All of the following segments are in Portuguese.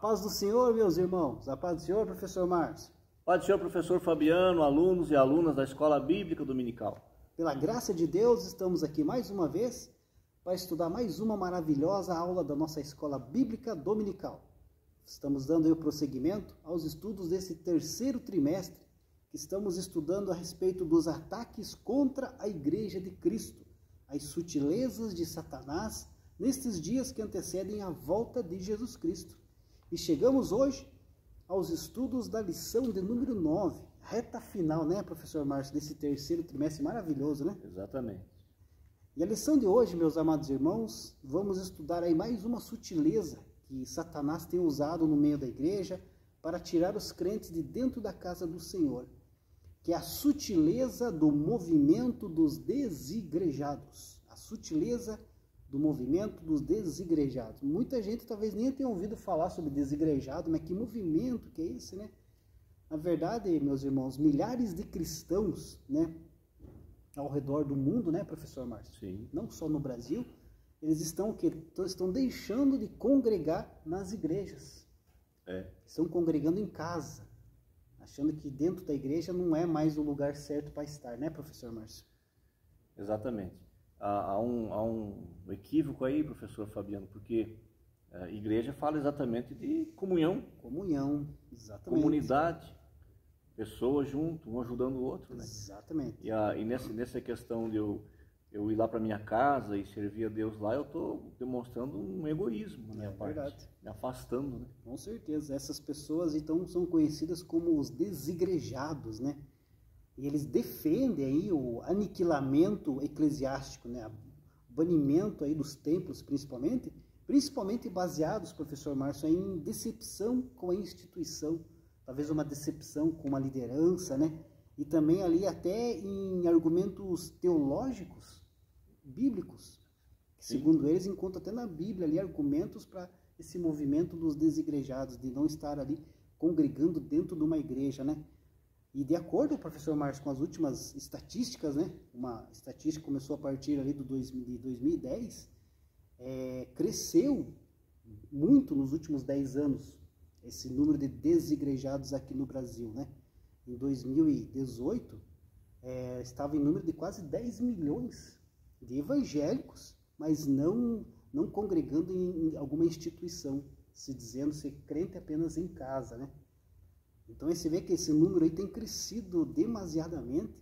paz do Senhor, meus irmãos. A paz do Senhor, professor Márcio. Paz do Senhor, professor Fabiano, alunos e alunas da Escola Bíblica Dominical. Pela graça de Deus, estamos aqui mais uma vez para estudar mais uma maravilhosa aula da nossa Escola Bíblica Dominical. Estamos dando aí o prosseguimento aos estudos desse terceiro trimestre, que estamos estudando a respeito dos ataques contra a Igreja de Cristo, as sutilezas de Satanás nestes dias que antecedem a volta de Jesus Cristo. E chegamos hoje aos estudos da lição de número 9, reta final, né, professor Márcio, desse terceiro trimestre maravilhoso, né? Exatamente. E a lição de hoje, meus amados irmãos, vamos estudar aí mais uma sutileza que Satanás tem usado no meio da igreja para tirar os crentes de dentro da casa do Senhor, que é a sutileza do movimento dos desigrejados. A sutileza do movimento dos desigrejados. Muita gente talvez nem tenha ouvido falar sobre desigrejado, mas que movimento que é esse, né? Na verdade, meus irmãos, milhares de cristãos, né, ao redor do mundo, né, professor Márcio? Sim. Não só no Brasil, eles estão deixando de congregar nas igrejas. Estão congregando em casa, achando que dentro da igreja não é mais o lugar certo para estar, né, professor Márcio? Exatamente. Há um equívoco aí, professor Fabiano, porque a igreja fala exatamente de comunhão. Comunhão, exatamente. Comunidade, pessoas junto, um ajudando o outro, né? Exatamente. E nessa questão de eu ir lá para minha casa e servir a Deus lá, eu estou demonstrando um egoísmo na minha parte. Verdade. Me afastando, né? Com certeza. Essas pessoas, então, são conhecidas como os desigrejados, né? E eles defendem aí o aniquilamento eclesiástico, né? O banimento aí dos templos, principalmente baseados, professor Márcio, em decepção com a instituição, talvez uma decepção com uma liderança, né? E também ali até em argumentos teológicos, bíblicos, que segundo eles encontram até na Bíblia ali argumentos para esse movimento dos desigrejados, de não estar ali congregando dentro de uma igreja, né? E de acordo, professor Márcio, com as últimas estatísticas, né? Uma estatística começou a partir ali de 2010, cresceu muito nos últimos 10 anos esse número de desigrejados aqui no Brasil, né? Em 2018, estava em número de quase 10 milhões de evangélicos, mas não congregando em alguma instituição, se dizendo ser crente apenas em casa, né? Então você vê que esse número aí tem crescido demasiadamente,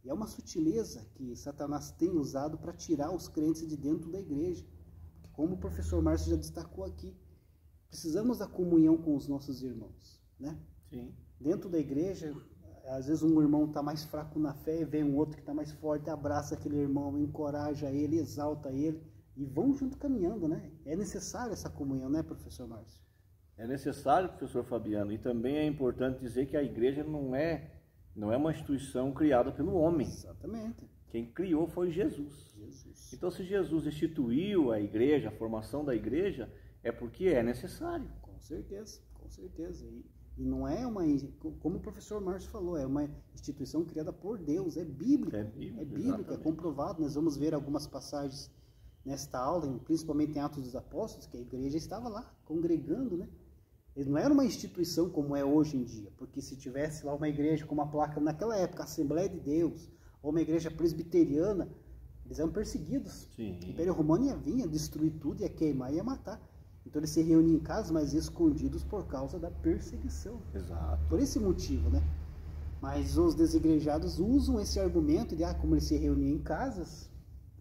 e é uma sutileza que Satanás tem usado para tirar os crentes de dentro da igreja. Porque, como o professor Márcio já destacou aqui, precisamos da comunhão com os nossos irmãos, né? Sim. Dentro da igreja, às vezes um irmão está mais fraco na fé e vem um outro que está mais forte, abraça aquele irmão, encoraja ele, exalta ele e vão junto caminhando, né? É necessário essa comunhão, né, professor Márcio? É necessário, professor Fabiano, e também é importante dizer que a igreja não é uma instituição criada pelo homem. Exatamente. Quem criou foi Jesus. Então, se Jesus instituiu a igreja, a formação da igreja, é porque é necessário. Com certeza, com certeza. E não é como o professor Márcio falou, é uma instituição criada por Deus, é bíblica. É bíblica, é comprovado. Nós vamos ver algumas passagens nesta aula, principalmente em Atos dos Apóstolos, que a igreja estava lá, congregando, né? Ele não era uma instituição como é hoje em dia, porque se tivesse lá uma igreja com uma placa naquela época, Assembleia de Deus, ou uma igreja presbiteriana, eles eram perseguidos. Sim. O Império Romano ia destruir tudo, ia queimar e ia matar. Então eles se reuniam em casa, mas escondidos por causa da perseguição. Exato. Por esse motivo, né? Mas os desigrejados usam esse argumento de como eles se reuniam em casas,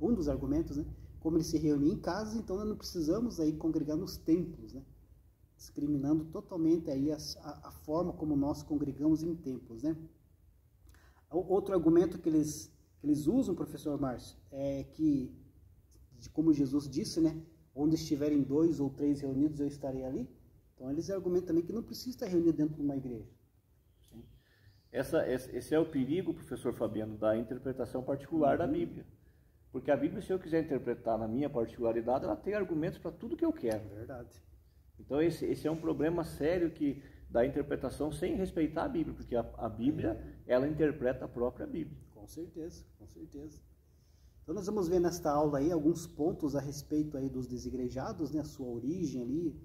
um dos argumentos, né? Como eles se reuniam em casas, então nós não precisamos aí congregar nos templos, né? Discriminando totalmente aí a forma como nós congregamos em templos, né? Outro argumento que eles usam, professor Márcio, é que, como Jesus disse, né? Onde estiverem 2 ou 3 reunidos, eu estarei ali. Então eles argumentam também que não precisa estar reunido dentro de uma igreja. Sim. Esse é o perigo, professor Fabiano, da interpretação particular da Bíblia. Porque a Bíblia, se eu quiser interpretar na minha particularidade, ela tem argumentos para tudo que eu quero. Verdade. Então esse é um problema sério da interpretação sem respeitar a Bíblia, porque a Bíblia, ela interpreta a própria Bíblia. Com certeza, com certeza. Então nós vamos ver nesta aula aí alguns pontos a respeito aí dos desigrejados, né, a sua origem ali,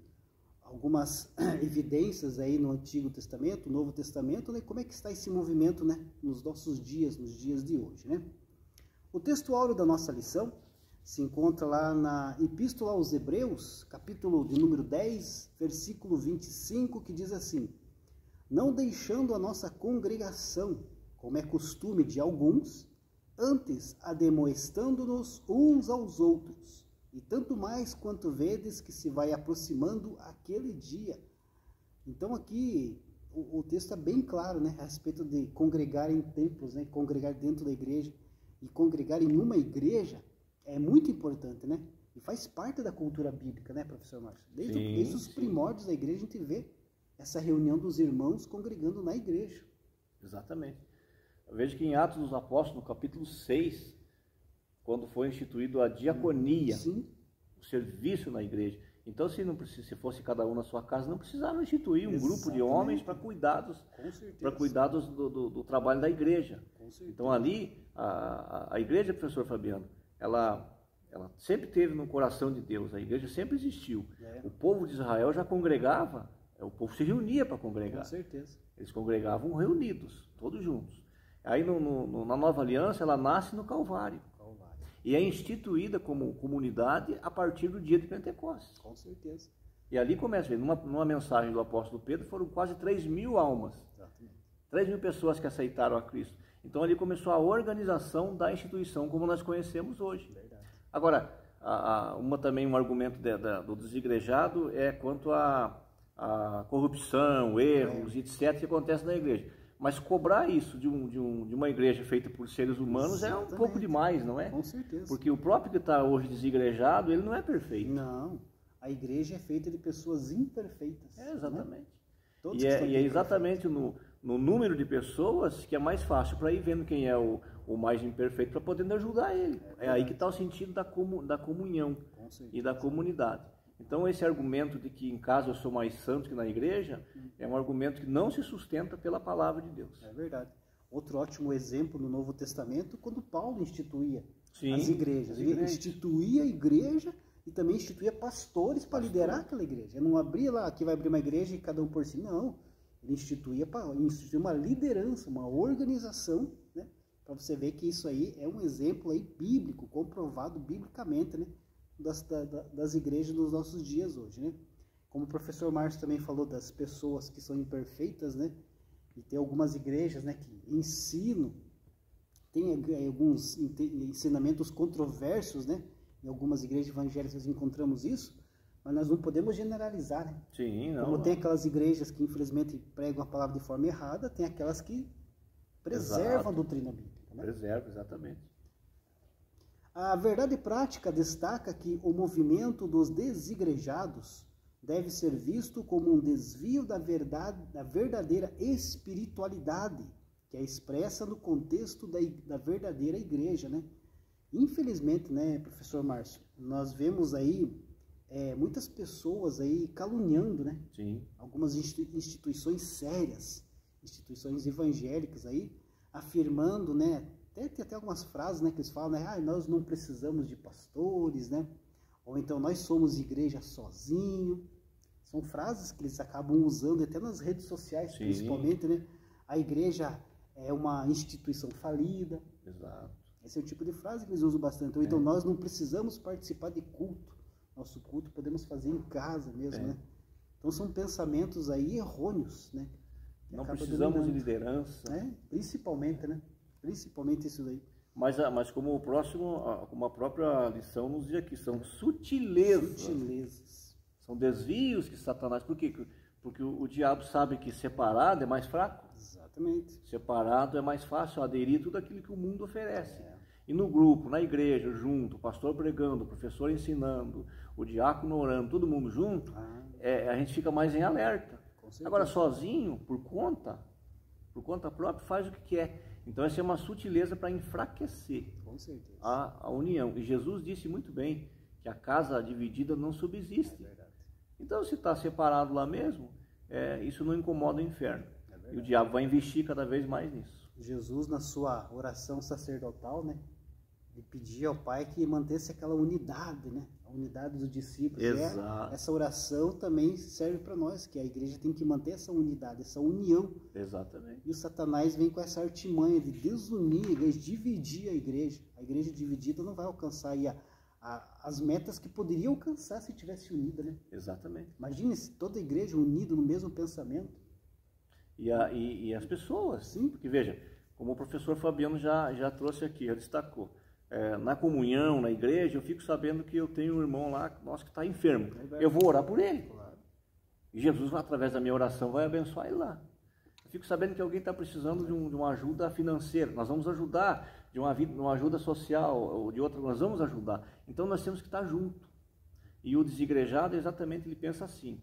algumas evidências aí no Antigo Testamento, Novo Testamento, né? Como é que está esse movimento, né? Nos nossos dias, nos dias de hoje, né? O texto áureo da nossa lição se encontra lá na Epístola aos Hebreus, capítulo de número 10, versículo 25, que diz assim: não deixando a nossa congregação, como é costume de alguns, antes ademoestando-nos uns aos outros, e tanto mais quanto vedes que se vai aproximando aquele dia. Então aqui o texto é bem claro, né, a respeito de congregar em templos, né, congregar dentro da igreja, e congregar em uma igreja é muito importante, né? E faz parte da cultura bíblica, né, professor Márcio? Desde os primórdios da igreja a gente vê essa reunião dos irmãos congregando na igreja. Exatamente. Veja que em Atos dos Apóstolos, no capítulo 6, quando foi instituído a diaconia, o serviço na igreja. Então, se fosse cada um na sua casa, não precisava instituir um grupo de homens para cuidar do trabalho da igreja. Então, ali, a igreja, professor Fabiano, ela sempre teve no coração de Deus, a igreja sempre existiu. O povo de Israel já congregava, o povo se reunia para congregar. Com certeza. Eles congregavam reunidos, todos juntos. Aí na Nova Aliança ela nasce no Calvário. E é instituída como comunidade a partir do dia de Pentecostes. Com certeza. E ali começa, numa mensagem do apóstolo Pedro, foram quase 3.000 almas. Exatamente. 3.000 pessoas que aceitaram a Cristo. Então ali começou a organização da instituição como nós conhecemos hoje. Verdade. Agora, também um argumento do desigrejado é quanto a corrupção, erros, etc., que acontece na igreja. Mas cobrar isso de uma igreja feita por seres humanos é um pouco demais, não é? Com certeza. Porque o próprio que está hoje desigrejado, ele não é perfeito. Não, a igreja é feita de pessoas imperfeitas. Exatamente. Né? E é exatamente no número de pessoas que é mais fácil para ir vendo quem é o mais imperfeito para poder ajudar ele. É aí que está o sentido da comunhão e da comunidade. Então, esse argumento de que em casa eu sou mais santo que na igreja é um argumento que não se sustenta pela palavra de Deus. É verdade. Outro ótimo exemplo no Novo Testamento, quando Paulo instituía as igrejas. Ele instituía a igreja e também instituía pastores para liderar aquela igreja. Ele não abria lá, aqui vai abrir uma igreja e cada um por si. Não. Ele instituía uma liderança, uma organização, né? Para você ver que isso aí é um exemplo aí bíblico, comprovado biblicamente, né? Das igrejas dos nossos dias hoje, né? Como o professor Márcio também falou das pessoas que são imperfeitas, né? E tem algumas igrejas, né, que ensinam, tem alguns ensinamentos controversos, né? Em algumas igrejas evangélicas nós encontramos isso, mas nós não podemos generalizar, né? Sim, não. Como tem aquelas igrejas que infelizmente pregam a palavra de forma errada, tem aquelas que preservam a doutrina bíblica, né? Preserva, exatamente. A verdade prática destaca que o movimento dos desigrejados deve ser visto como um desvio da verdadeira espiritualidade, que é expressa no contexto da verdadeira igreja, né? Infelizmente, né, professor Márcio, nós vemos aí muitas pessoas aí caluniando, né? Sim. Algumas instituições sérias, instituições evangélicas aí, afirmando, né? Tem até algumas frases, né, que eles falam, né? Nós não precisamos de pastores, né? Ou então nós somos igreja sozinho. São frases que eles acabam usando até nas redes sociais, sim, principalmente, né? A igreja é uma instituição falida. Exato. Esse é o tipo de frase que eles usam bastante. Ou então nós não precisamos participar de culto. Nosso culto podemos fazer em casa mesmo, né? Então são pensamentos aí errôneos, né? Não precisamos de liderança. Né? Principalmente, né? Principalmente isso daí. Mas como a própria lição nos diz aqui, são sutilezas. São desvios que Satanás... Por quê? Porque o diabo sabe que separado é mais fraco. Exatamente. Separado é mais fácil aderir tudo aquilo que o mundo oferece. E no grupo, na igreja, junto, o pastor pregando, o professor ensinando, o diácono orando, todo mundo junto, a gente fica mais em alerta. Agora, sozinho, por conta própria, faz o que quer. Então, essa é uma sutileza para enfraquecer a união. E Jesus disse muito bem que a casa dividida não subsiste. Então, se está separado lá mesmo, isso não incomoda o inferno. E o diabo vai investir cada vez mais nisso. Jesus, na sua oração sacerdotal, né, ele pedia ao Pai que mantesse aquela unidade, né, A unidade dos discípulos. Exato. Essa oração também serve para nós, que a igreja tem que manter essa unidade, essa união. Exatamente. E o Satanás vem com essa artimanha de desunir a igreja, dividir a igreja. A igreja dividida não vai alcançar aí as metas que poderia alcançar se tivesse unida, né? Exatamente. Imagina se toda a igreja unida no mesmo pensamento. E as pessoas, sim, porque veja, como o professor Fabiano já trouxe aqui, já destacou, na comunhão, na igreja, eu fico sabendo que eu tenho um irmão lá, nosso, que está enfermo. Eu vou orar por ele. Claro. E Jesus, através da minha oração, vai abençoar ele lá. Eu fico sabendo que alguém está precisando de uma ajuda financeira. Nós vamos ajudar, de uma ajuda social, ou de outra, nós vamos ajudar. Então nós temos que estar junto. E o desigrejado, exatamente, ele pensa assim,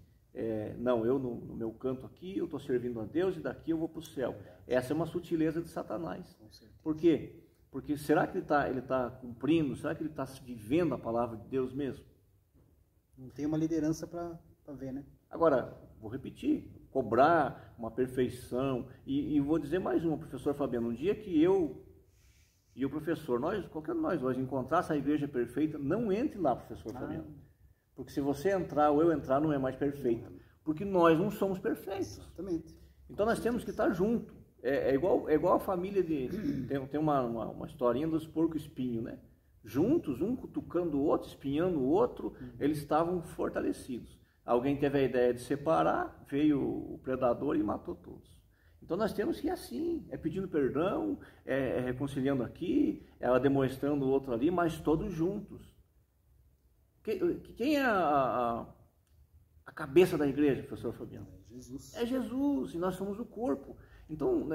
não, eu no meu canto aqui, eu estou servindo a Deus e daqui eu vou para o céu. Essa é uma sutileza de Satanás. Por quê? Porque será que ele tá cumprindo, será que ele está vivendo a palavra de Deus mesmo? Não tem uma liderança para ver, né? Agora, vou repetir, cobrar uma perfeição, e vou dizer mais uma, professor Fabiano, um dia que eu e o professor, qualquer um de nós encontrasse a igreja perfeita, não entre lá, professor Fabiano. Porque se você entrar ou eu entrar, não é mais perfeito. Porque nós não somos perfeitos. Exatamente. Então nós temos que estar juntos. É igual a família tem uma historinha dos porcos espinhos, né? Juntos, um cutucando o outro, espinhando o outro, eles estavam fortalecidos. Alguém teve a ideia de separar, veio o predador e matou todos. Então nós temos que ir assim, pedindo perdão, reconciliando aqui, demonstrando o outro ali, mas todos juntos. Quem é a cabeça da igreja, professor Fabiano? É Jesus. É Jesus, e nós somos o corpo. Então,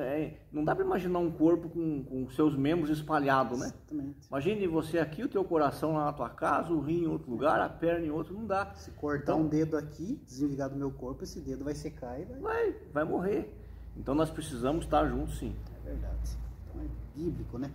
não dá para imaginar um corpo com seus membros espalhados, né? Exatamente. Imagine você aqui, o teu coração lá na tua casa, o rim em outro lugar, a perna em outro, não dá. Se cortar um dedo aqui, desligar do meu corpo, esse dedo vai secar e vai morrer. Então nós precisamos estar juntos, sim. É verdade. Então é bíblico, né?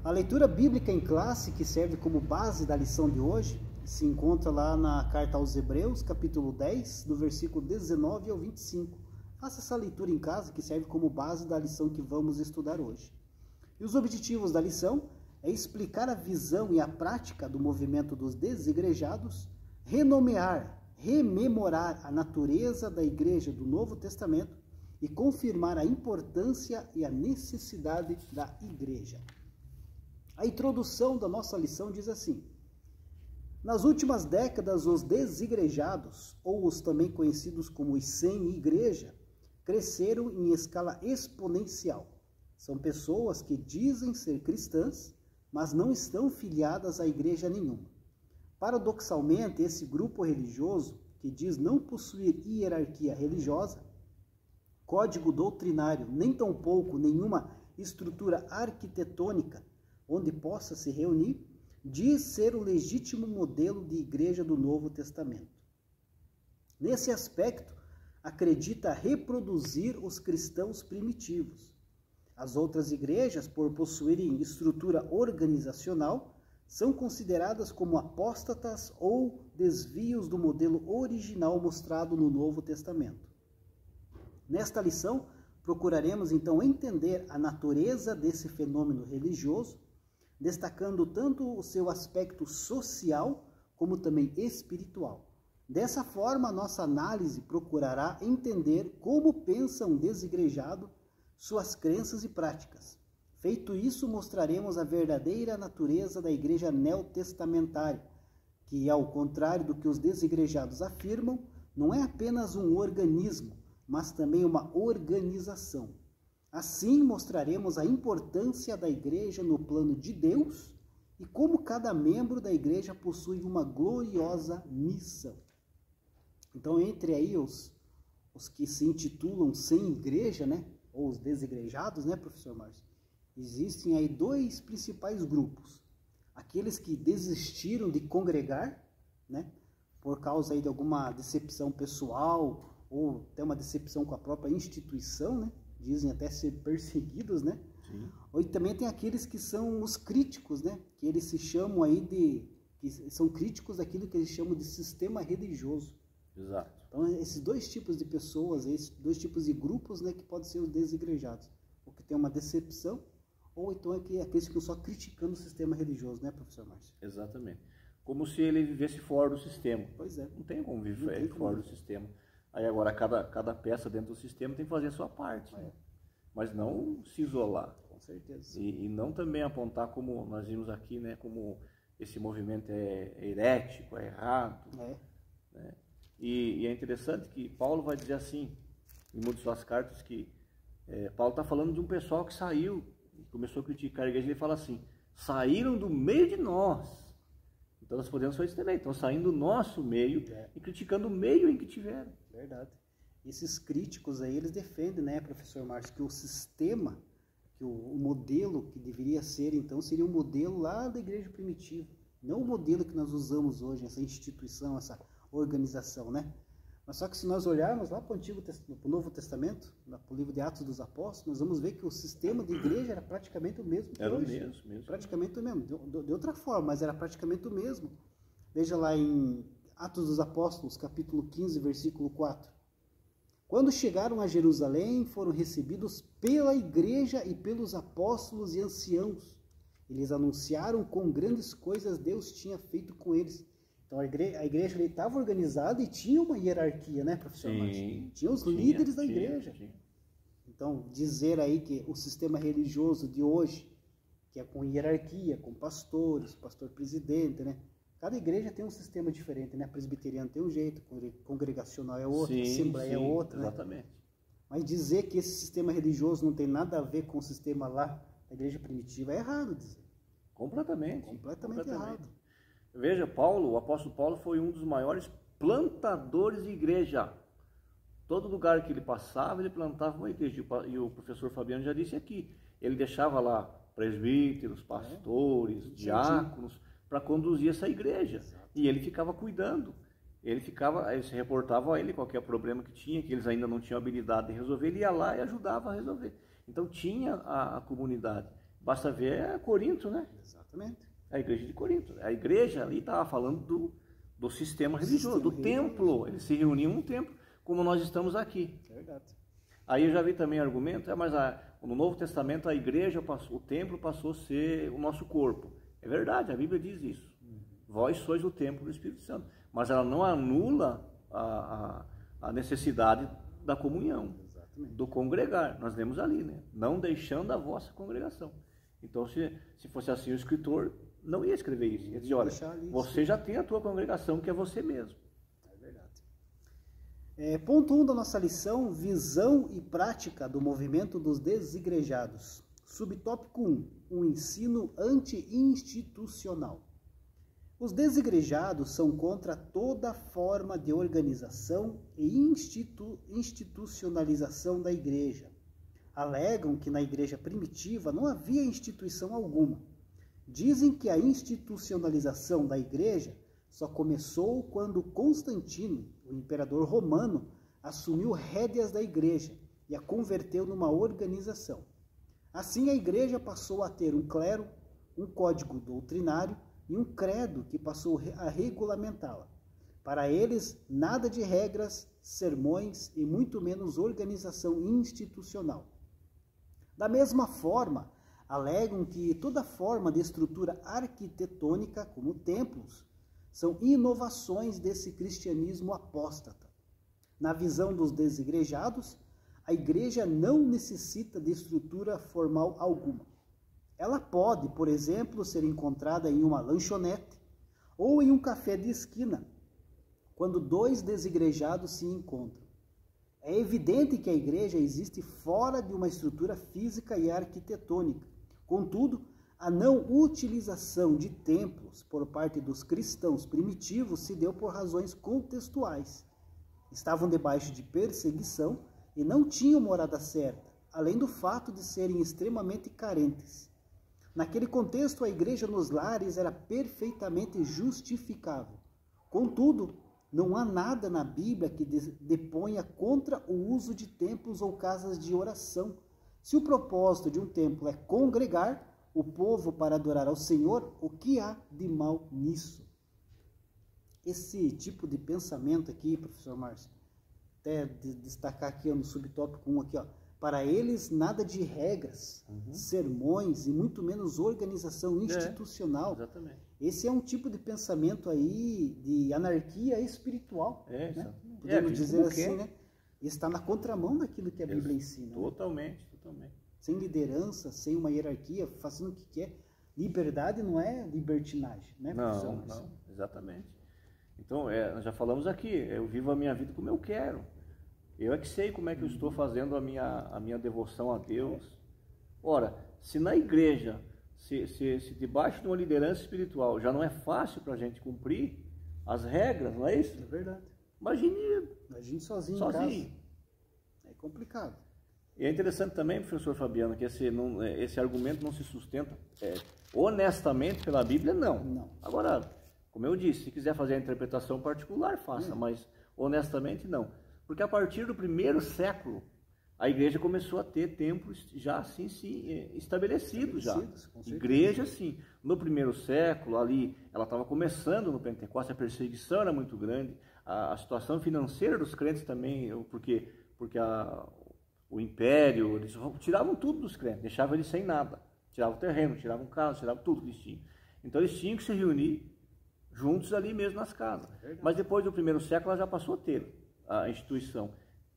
A leitura bíblica em classe, que serve como base da lição de hoje, se encontra lá na carta aos Hebreus, capítulo 10, do versículo 19 ao 25. Faça essa leitura em casa, que serve como base da lição que vamos estudar hoje. E os objetivos da lição é explicar a visão e a prática do movimento dos desigrejados, renomear, rememorar a natureza da igreja do Novo Testamento e confirmar a importância e a necessidade da igreja. A introdução da nossa lição diz assim: nas últimas décadas, os desigrejados, ou os também conhecidos como os sem igreja, cresceram em escala exponencial. São pessoas que dizem ser cristãs, mas não estão filiadas a igreja nenhuma. Paradoxalmente, esse grupo religioso, que diz não possuir hierarquia religiosa, código doutrinário, nem tampouco nenhuma estrutura arquitetônica onde possa se reunir, diz ser o legítimo modelo de igreja do Novo Testamento. Nesse aspecto, acredita reproduzir os cristãos primitivos. As outras igrejas, por possuírem estrutura organizacional, são consideradas como apóstatas ou desvios do modelo original mostrado no Novo Testamento. Nesta lição, procuraremos então entender a natureza desse fenômeno religioso, destacando tanto o seu aspecto social como também espiritual. Dessa forma, nossa análise procurará entender como pensa um desigrejado, suas crenças e práticas. Feito isso, mostraremos a verdadeira natureza da igreja neotestamentária, que, ao contrário do que os desigrejados afirmam, não é apenas um organismo, mas também uma organização. Assim, mostraremos a importância da igreja no plano de Deus e como cada membro da igreja possui uma gloriosa missão. Então, entre aí os que se intitulam sem igreja, né, ou os desigrejados, né, professor Márcio, existem aí dois principais grupos. Aqueles que desistiram de congregar, né, por causa aí de alguma decepção pessoal ou até uma decepção com a própria instituição, né, dizem até ser perseguidos, né? Sim. Ou também tem aqueles que são os críticos, né, que eles se chamam aí que são críticos daquilo que eles chamam de sistema religioso. Exato. Então, esses dois tipos de pessoas, esses dois tipos de grupos, né, que podem ser os desigrejados. O que tem uma decepção, ou então aqueles que estão só criticando o sistema religioso, né, professor Márcio? Exatamente. como se ele vivesse fora do sistema. Pois é. Não tem como viver fora do sistema. Aí agora cada peça dentro do sistema tem que fazer a sua parte, né? Mas não se isolar. Com certeza. E não também apontar, como nós vimos aqui, né, como esse movimento é herético, é errado. Né? E é interessante que Paulo vai dizer assim, em uma de suas cartas, que Paulo está falando de um pessoal que saiu, começou a criticar a igreja, ele fala assim, saíram do meio de nós. Então nós podemos fazer isso também, estão saindo do nosso meio e criticando o meio em que tiveram. Verdade. Esses críticos aí, eles defendem, né, professor Márcio, que o sistema, que o modelo que deveria ser, então, seria um modelo lá da igreja primitiva, não o modelo que nós usamos hoje, essa instituição, essa organização, né? Mas só que se nós olharmos lá para o Novo Testamento, para o livro de Atos dos Apóstolos, nós vamos ver que o sistema de igreja era praticamente o mesmo que hoje. Era o mesmo. Praticamente o mesmo, de outra forma, mas era praticamente o mesmo. Veja lá em Atos dos Apóstolos, capítulo 15, versículo 4. Quando chegaram a Jerusalém, foram recebidos pela igreja e pelos apóstolos e anciãos. Eles anunciaram quão grandes coisas Deus tinha feito com eles. Então a igreja estava organizada e tinha uma hierarquia, né, professor Márcio? Tinha os líderes da igreja. Então, dizer aí que o sistema religioso de hoje, que é com hierarquia, com pastores, pastor-presidente, né? Cada igreja tem um sistema diferente, né? Presbiteriano tem um jeito, congregacional é outro, assembleia é outra, exatamente. Né? Mas dizer que esse sistema religioso não tem nada a ver com o sistema lá da igreja primitiva é errado dizer. Completamente errado. Veja, o apóstolo Paulo foi um dos maiores plantadores de igreja. Todo lugar que ele passava, ele plantava uma igreja. E o professor Fabiano já disse aqui, ele deixava lá presbíteros, pastores, diáconos, para conduzir essa igreja. Exato. E ele ficava cuidando. Ele se reportava a ele qualquer problema que tinha, que eles ainda não tinham habilidade de resolver, ele ia lá e ajudava a resolver. Então tinha a comunidade. Basta ver Corinto, né? Exatamente. A igreja de Corinto. A igreja ali estava falando do sistema religioso, do templo. Eles se reuniam num templo, como nós estamos aqui. Verdade. Aí eu já vi também argumento, mas no Novo Testamento a igreja, o templo passou a ser o nosso corpo. É verdade, a Bíblia diz isso. Vós sois o templo do Espírito Santo. Mas ela não anula a necessidade da comunhão, do congregar. Nós lemos ali, né? Não deixando a vossa congregação. Então, se fosse assim, o escritor não ia escrever isso. Ele dizia, olha, você já tem a tua congregação, que é você mesmo. É verdade. Ponto 1 da nossa lição, visão e prática do movimento dos desigrejados. Subtópico 1, um ensino anti-institucional. Os desigrejados são contra toda forma de organização e institucionalização da igreja. Alegam que na igreja primitiva não havia instituição alguma. Dizem que a institucionalização da igreja só começou quando Constantino, o imperador romano, assumiu rédeas da igreja e a converteu numa organização. Assim, a igreja passou a ter um clero, um código doutrinário e um credo que passou a regulamentá-la. Para eles, nada de regras, sermões e muito menos organização institucional. Da mesma forma, alegam que toda forma de estrutura arquitetônica, como templos, são inovações desse cristianismo apóstata. Na visão dos desigrejados, a igreja não necessita de estrutura formal alguma. Ela pode, por exemplo, ser encontrada em uma lanchonete ou em um café de esquina, quando dois desigrejados se encontram. É evidente que a igreja existe fora de uma estrutura física e arquitetônica. Contudo, a não utilização de templos por parte dos cristãos primitivos se deu por razões contextuais. Estavam debaixo de perseguição e não tinham morada certa, além do fato de serem extremamente carentes. Naquele contexto, a igreja nos lares era perfeitamente justificável. Contudo, não há nada na Bíblia que deponha contra o uso de templos ou casas de oração. Se o propósito de um templo é congregar o povo para adorar ao Senhor, o que há de mal nisso? Esse tipo de pensamento aqui, professor Márcio, até destacar aqui no subtópico 1, aqui, ó, Para eles, nada de regras, sermões e muito menos organização institucional. Exatamente. Esse é um tipo de pensamento aí de anarquia espiritual. Né? Podemos dizer assim, né? Está na contramão daquilo que a Bíblia ensina. Totalmente, totalmente. Sem liderança, sem uma hierarquia, fazendo o que quer. Liberdade não é libertinagem, né? Não, exatamente. Então, nós já falamos aqui, eu vivo a minha vida como eu quero. Eu é que sei como é que eu estou fazendo a minha devoção a Deus. Ora, se na igreja, se debaixo de uma liderança espiritual já não é fácil para a gente cumprir as regras, não é isso? É verdade. Imagine sozinho em casa. É complicado. E é interessante também, professor Fabiano, que esse argumento não se sustenta honestamente pela Bíblia, não. Agora, como eu disse, se quiser fazer a interpretação particular, faça, mas honestamente não. Porque a partir do 1º século, a igreja começou a ter templos já assim estabelecidos já. Igreja, sim. No 1º século, ali, ela estava começando no Pentecostes, a perseguição era muito grande, a situação financeira dos crentes também, porque o império, eles tiravam tudo dos crentes, deixavam eles sem nada. Tiravam o terreno, tiravam casa, tiravam tudo que eles tinham. Então eles tinham que se reunir juntos ali mesmo nas casas. Mas depois do 1º século, ela já passou a ter a instituição.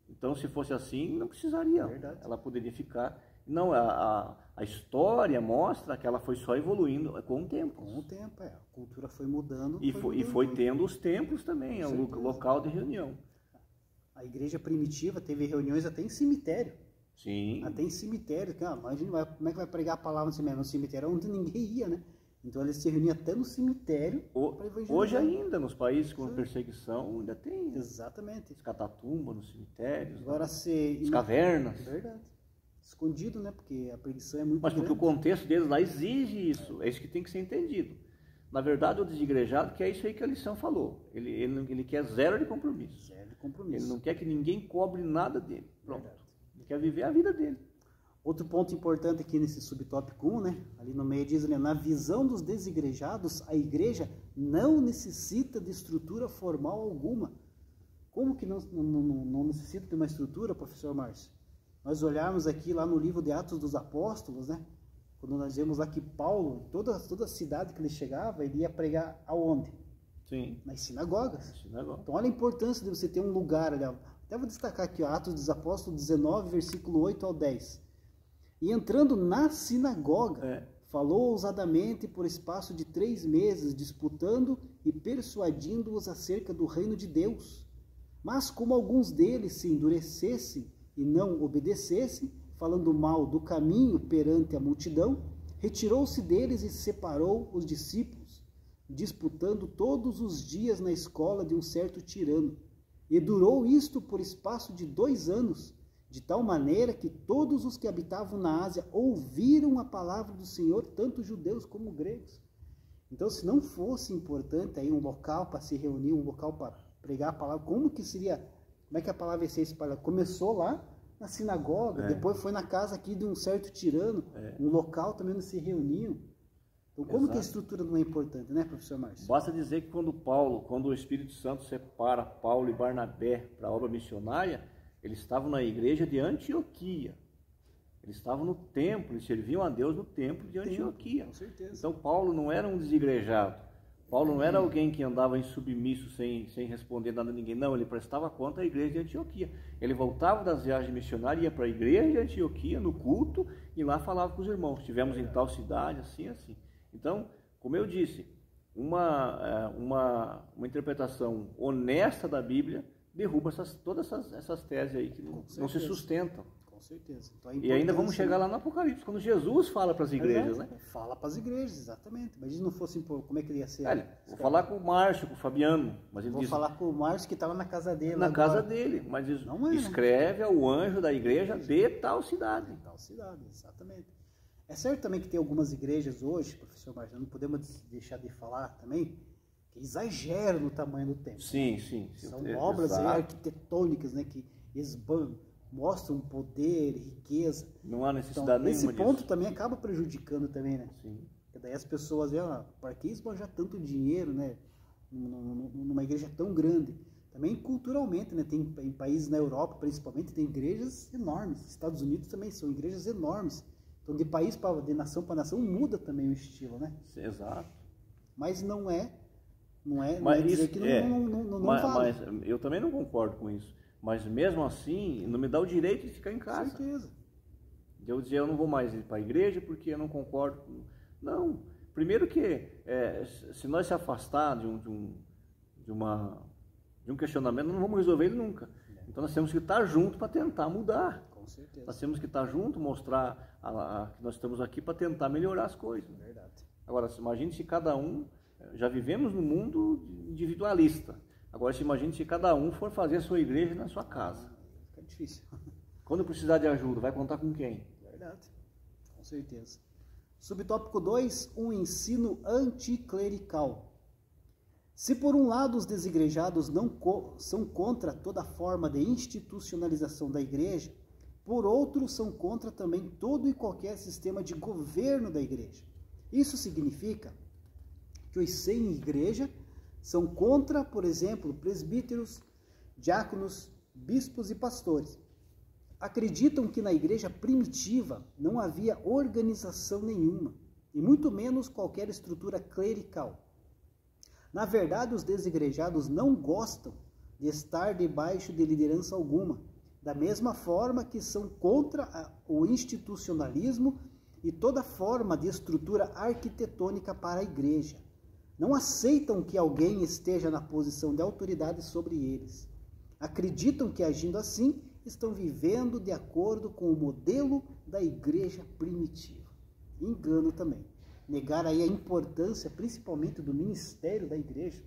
Então, se fosse assim, não precisaria. Ela poderia ficar. Não, a história mostra que ela foi só evoluindo com o tempo. Com o tempo, A cultura foi mudando. E foi tendo os templos também, o local de reunião. A igreja primitiva teve reuniões até em cemitério. Sim. Até em cemitério. Imagina como é que vai pregar a palavra no cemitério? No cemitério onde ninguém ia, né? Então eles se reuniam até no cemitério para evangelizar. Hoje ainda, nos países com perseguição, ainda tem. Exatamente. As catatumbas nos cemitérios. Agora as cavernas. Verdade. Escondido, né? Porque a perseguição é muito grande. Mas porque o contexto deles lá exige isso. É isso que tem que ser entendido. Na verdade, o desigrejado quer isso aí que a lição falou. Ele quer zero de compromisso. Zero de compromisso. Ele não quer que ninguém cobre nada dele. Pronto. Verdade. Ele quer viver a vida dele. Outro ponto importante aqui nesse subtópico 1, né? Ali no meio diz, né? Na visão dos desigrejados, a igreja não necessita de estrutura formal alguma. Como que não necessita de uma estrutura, professor Márcio? Nós olharmos aqui lá no livro de Atos dos Apóstolos, né? Quando nós vemos lá que Paulo, toda cidade que ele chegava, ele ia pregar aonde? Sim. Nas sinagogas. Então olha a importância de você ter um lugar, ali, até vou destacar aqui, ó, Atos dos Apóstolos 19, versículo 8 ao 10. E entrando na sinagoga, falou ousadamente por espaço de 3 meses, disputando e persuadindo-os acerca do reino de Deus. Mas como alguns deles se endurecessem e não obedecessem, falando mal do caminho perante a multidão, retirou-se deles e separou os discípulos, disputando todos os dias na escola de um certo tirano. E durou isto por espaço de 2 anos, de tal maneira que todos os que habitavam na Ásia ouviram a palavra do Senhor, tanto judeus como gregos. Então, se não fosse importante aí um local para se reunir, um local para pregar a palavra, como é que a palavra ia ser espalhada? Começou lá na sinagoga, depois foi na casa aqui de um certo tirano, um local também onde se reuniam. Então, como que a estrutura não é importante, né, professor Márcio? Basta dizer que quando o Espírito Santo separa Paulo e Barnabé para a obra missionária, eles estavam na igreja de Antioquia. Eles estavam no templo, eles serviam a Deus no templo de Antioquia. Com certeza. Então Paulo não era um desigrejado. Paulo não era alguém que andava em submisso sem responder nada a ninguém. Não, ele prestava conta à igreja de Antioquia. Ele voltava das viagens missionárias, ia para a igreja de Antioquia, no culto, e lá falava com os irmãos. Estivemos em tal cidade, assim, assim. Então, como eu disse, uma interpretação honesta da Bíblia derruba todas essas teses aí que não se sustentam. Com certeza. Então, e ainda vamos chegar lá no Apocalipse, quando Jesus fala para as igrejas, né? Fala para as igrejas, exatamente. Mas se não fosse, como é que ele ia ser? Vou falar com o Márcio, com o Fabiano. Mas ele falar com o Márcio que estava na casa dele. Na casa dele, mas escreve ao anjo da igreja de tal cidade. De tal cidade, exatamente. É certo também que tem algumas igrejas hoje, professor Márcio, não podemos deixar de falar também, que exageram no tamanho do templo. Sim. São obras arquitetônicas, né, que mostram poder, riqueza. Não há necessidade nenhuma disso. Esse ponto também acaba prejudicando também, né? Sim. Porque daí as pessoas veem, para que esbanjar tanto dinheiro, né, numa igreja tão grande? Também culturalmente, né? Tem em países na Europa, principalmente, tem igrejas enormes. Estados Unidos também são igrejas enormes. Então, de país de nação para nação, muda também o estilo, né? Exato. Mas não é dizer que não vale. Mas eu também não concordo com isso. Mas mesmo assim, não me dá o direito de ficar em casa. Com certeza. De eu dizer, eu não vou mais ir para a igreja porque eu não concordo com... Não. Primeiro que, se nós se afastar de um questionamento, não vamos resolver ele nunca. Então nós temos que estar juntos para tentar mudar. Com certeza. Nós temos que estar juntos, mostrar que nós estamos aqui para tentar melhorar as coisas. Verdade. Agora, imagine se cada um... Já vivemos num mundo individualista. Agora, imagine se cada um for fazer a sua igreja na sua casa. Fica difícil. Quando precisar de ajuda, vai contar com quem? Verdade. Com certeza. Subtópico 2, um ensino anticlerical. Se por um lado os desigrejados são contra toda forma de institucionalização da igreja, por outro são contra também todo e qualquer sistema de governo da igreja. Isso significa que os sem igreja são contra, por exemplo, presbíteros, diáconos, bispos e pastores. Acreditam que na igreja primitiva não havia organização nenhuma, e muito menos qualquer estrutura clerical. Na verdade, os desigrejados não gostam de estar debaixo de liderança alguma, da mesma forma que são contra o institucionalismo e toda forma de estrutura arquitetônica para a igreja. Não aceitam que alguém esteja na posição de autoridade sobre eles. Acreditam que, agindo assim, estão vivendo de acordo com o modelo da igreja primitiva. Engano também. Negar aí a importância, principalmente, do ministério da igreja,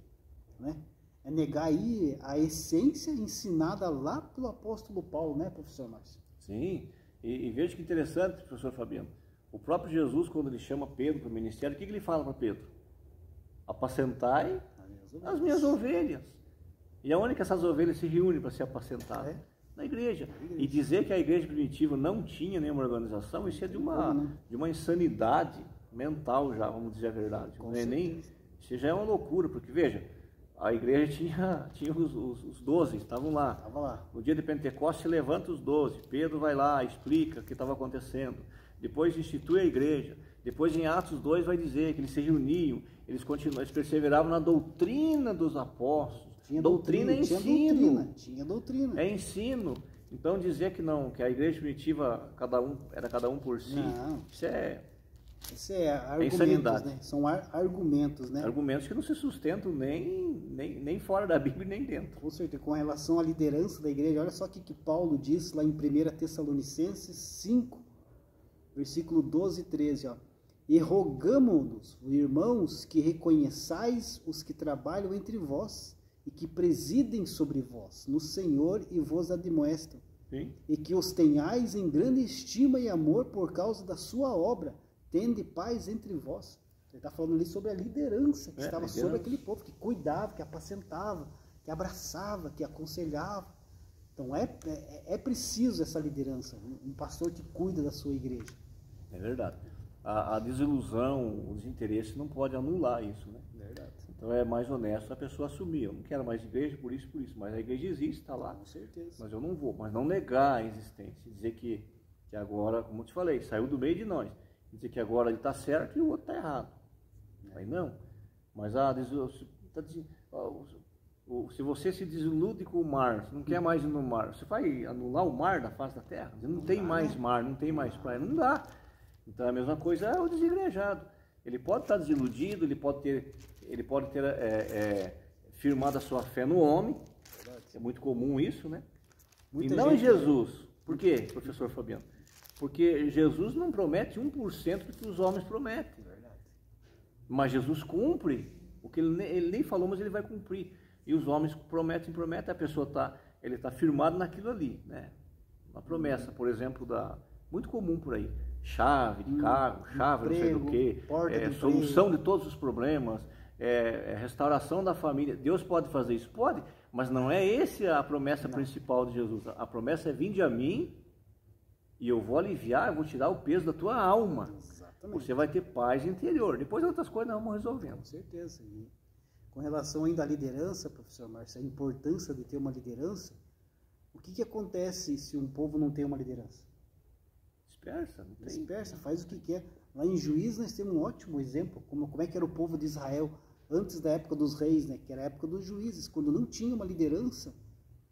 né? É negar aí a essência ensinada lá pelo apóstolo Paulo, né, professor Márcio? Sim, e veja que interessante, professor Fabiano. O próprio Jesus, quando ele chama Pedro para o ministério, o que ele fala para Pedro? Apacentai as minhas ovelhas. E aonde que essas ovelhas se reúnem para ser apacentadas? Na igreja. E dizer que a igreja primitiva não tinha nenhuma organização, isso é de uma insanidade mental já, vamos dizer a verdade. Isso já é uma loucura, porque veja, a igreja tinha os 12, estavam lá. No dia de Pentecostes se levanta os 12, Pedro vai lá, explica o que estava acontecendo, depois institui a igreja, depois em Atos 2 vai dizer que eles se reuniam, eles perseveravam na doutrina dos apóstolos. Doutrina é ensino. Tinha doutrina. É ensino. Então dizer que não, que a igreja primitiva era cada um por si, não. Isso é argumentos, insanidade. Né? São argumentos, né? Argumentos que não se sustentam nem fora da Bíblia, nem dentro. Com certeza. Com relação à liderança da igreja, olha só o que Paulo diz lá em 1 Tessalonicenses 5, versículo 12 e 13, ó. E rogamo-nos, irmãos, que reconheçais os que trabalham entre vós e que presidem sobre vós no Senhor e vos admoestam. Sim. E que os tenhais em grande estima e amor por causa da sua obra, tende paz entre vós. Ele está falando ali sobre a liderança que estava sobre aquele povo, que cuidava, que apacentava, que abraçava, que aconselhava. Então é preciso essa liderança, um pastor que cuida da sua igreja. É verdade. A desilusão, os interesses não pode anular isso, né? Verdade. Então é mais honesto a pessoa assumir. Eu não quero mais igreja por isso. Mas a igreja existe, está lá. Com certeza. Mas eu não vou. Mas não negar a existência. Dizer que agora, como eu te falei, saiu do meio de nós. Dizer que agora ele está certo e o outro está errado. Aí não. Mas se você se desilude com o mar, você não quer mais ir no mar, você vai anular o mar da face da terra? Não tem mais mar, não tem mais praia, não dá. Então a mesma coisa é o desigrejado. Ele pode estar desiludido, ele pode ter firmado a sua fé no homem. É muito comum isso, né? E não em Jesus. Por quê, professor Fabiano? Porque Jesus não promete 1% do que os homens prometem. Mas Jesus cumpre o que ele nem falou, mas ele vai cumprir. E os homens prometem, a pessoa está firmado naquilo ali, né? Uma promessa, por exemplo, muito comum por aí. Chave de carro, chave emprego, não sei do que, solução de todos os problemas, restauração da família. Deus pode fazer isso? Pode, mas não é essa a promessa principal de Jesus. A promessa é: vinde a mim e eu vou aliviar, eu vou tirar o peso da tua alma. Exatamente. Você vai ter paz interior. Depois outras coisas nós vamos resolvendo. Com certeza. Com relação ainda à liderança, professor Márcio, a importância de ter uma liderança, o que acontece se um povo não tem uma liderança? Dispersa, não tem. Dispersa, faz o que quer. Lá em Juízes nós temos um ótimo exemplo, como é que era o povo de Israel antes da época dos reis, né? Que era a época dos juízes. Quando não tinha uma liderança,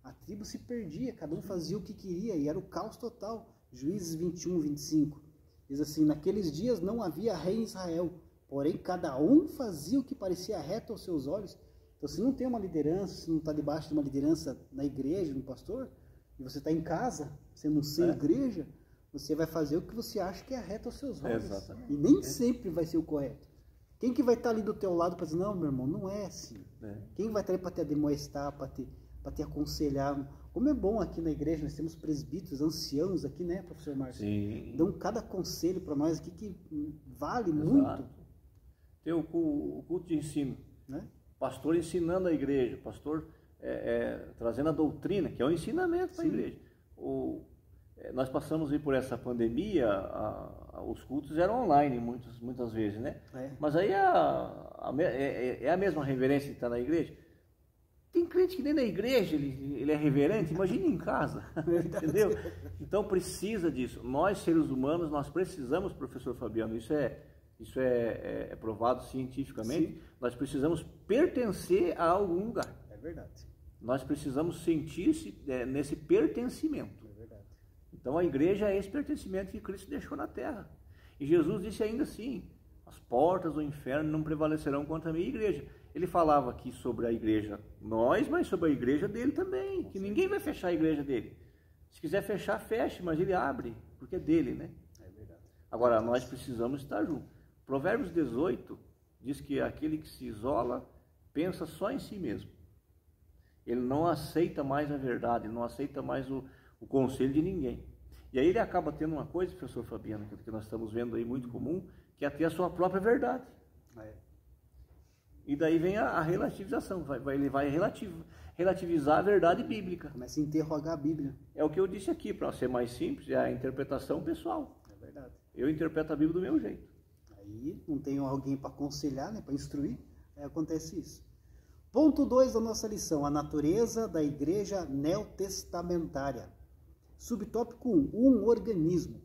a tribo se perdia, cada um fazia o que queria e era o caos total. Juízes 21, 25. Diz assim, naqueles dias não havia rei em Israel, porém cada um fazia o que parecia reto aos seus olhos. Então se não tem uma liderança, se não está debaixo de uma liderança na igreja, no pastor, e você está em casa, sendo sem igreja, você vai fazer o que você acha que é reto aos seus olhos. Exatamente. E nem sempre vai ser o correto. Quem que vai estar ali do teu lado para dizer, não, meu irmão, não é assim. Quem vai estar ali para te admoestar, para te aconselhar? Como é bom aqui na igreja, nós temos presbíteros, anciãos aqui, né, professor Márcio? Sim. Dão cada conselho para nós aqui que vale Exato. muito. Tem o culto de ensino. Né? Pastor ensinando a igreja, pastor trazendo a doutrina, que é o ensinamento para a igreja. Nós passamos aí por essa pandemia, os cultos eram online muitas vezes, né? Mas aí é a mesma reverência que está na igreja. Tem crente que nem na igreja ele é reverente, imagine em casa, entendeu? Então precisa disso. Nós, seres humanos, nós precisamos, professor Fabiano, isso é provado cientificamente, nós precisamos pertencer a algum lugar. É verdade. Nós precisamos sentir-se nesse pertencimento. É verdade. Então a igreja é esse pertencimento que Cristo deixou na terra. E Jesus disse ainda assim, as portas do inferno não prevalecerão contra a minha igreja. Ele falava aqui sobre a igreja nós, mas sobre a igreja dele também, que ninguém vai fechar a igreja dele. Se quiser fechar, feche, mas ele abre, porque é dele, né? É verdade. Agora, nós precisamos estar juntos. Provérbios 18 diz que aquele que se isola pensa só em si mesmo. Ele não aceita mais a verdade, ele não aceita mais o conselho de ninguém. E aí ele acaba tendo uma coisa, professor Fabiano, que nós estamos vendo aí muito comum, que é ter a sua própria verdade. E daí vem a relativização, ele vai relativizar a verdade bíblica. Começa a interrogar a Bíblia. É o que eu disse aqui, para ser mais simples, é a interpretação pessoal. É verdade. Eu interpreto a Bíblia do meu jeito. Aí não tem alguém para aconselhar, né, para instruir, aí acontece isso. Ponto 2 da nossa lição, a natureza da igreja neotestamentária. Subtópico 1, um organismo.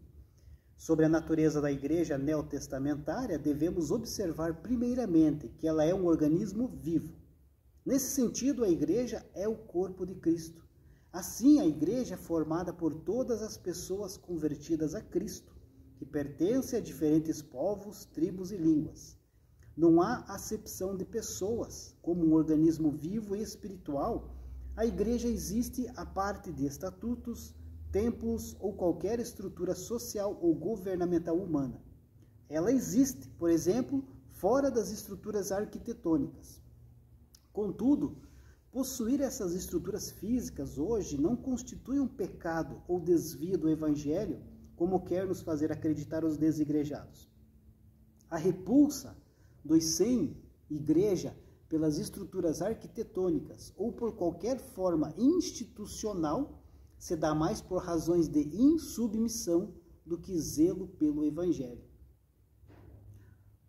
Sobre a natureza da igreja neotestamentária, devemos observar primeiramente que ela é um organismo vivo. Nesse sentido, a igreja é o corpo de Cristo. Assim, a igreja é formada por todas as pessoas convertidas a Cristo, que pertencem a diferentes povos, tribos e línguas. Não há acepção de pessoas. Como um organismo vivo e espiritual, a igreja existe a parte de estatutos, templos ou qualquer estrutura social ou governamental humana. Ela existe, por exemplo, fora das estruturas arquitetônicas. Contudo, possuir essas estruturas físicas hoje não constitui um pecado ou desvio do evangelho, como quer nos fazer acreditar os desigrejados. A repulsa dos sem igreja pelas estruturas arquitetônicas ou por qualquer forma institucional se dá mais por razões de insubmissão do que zelo pelo evangelho.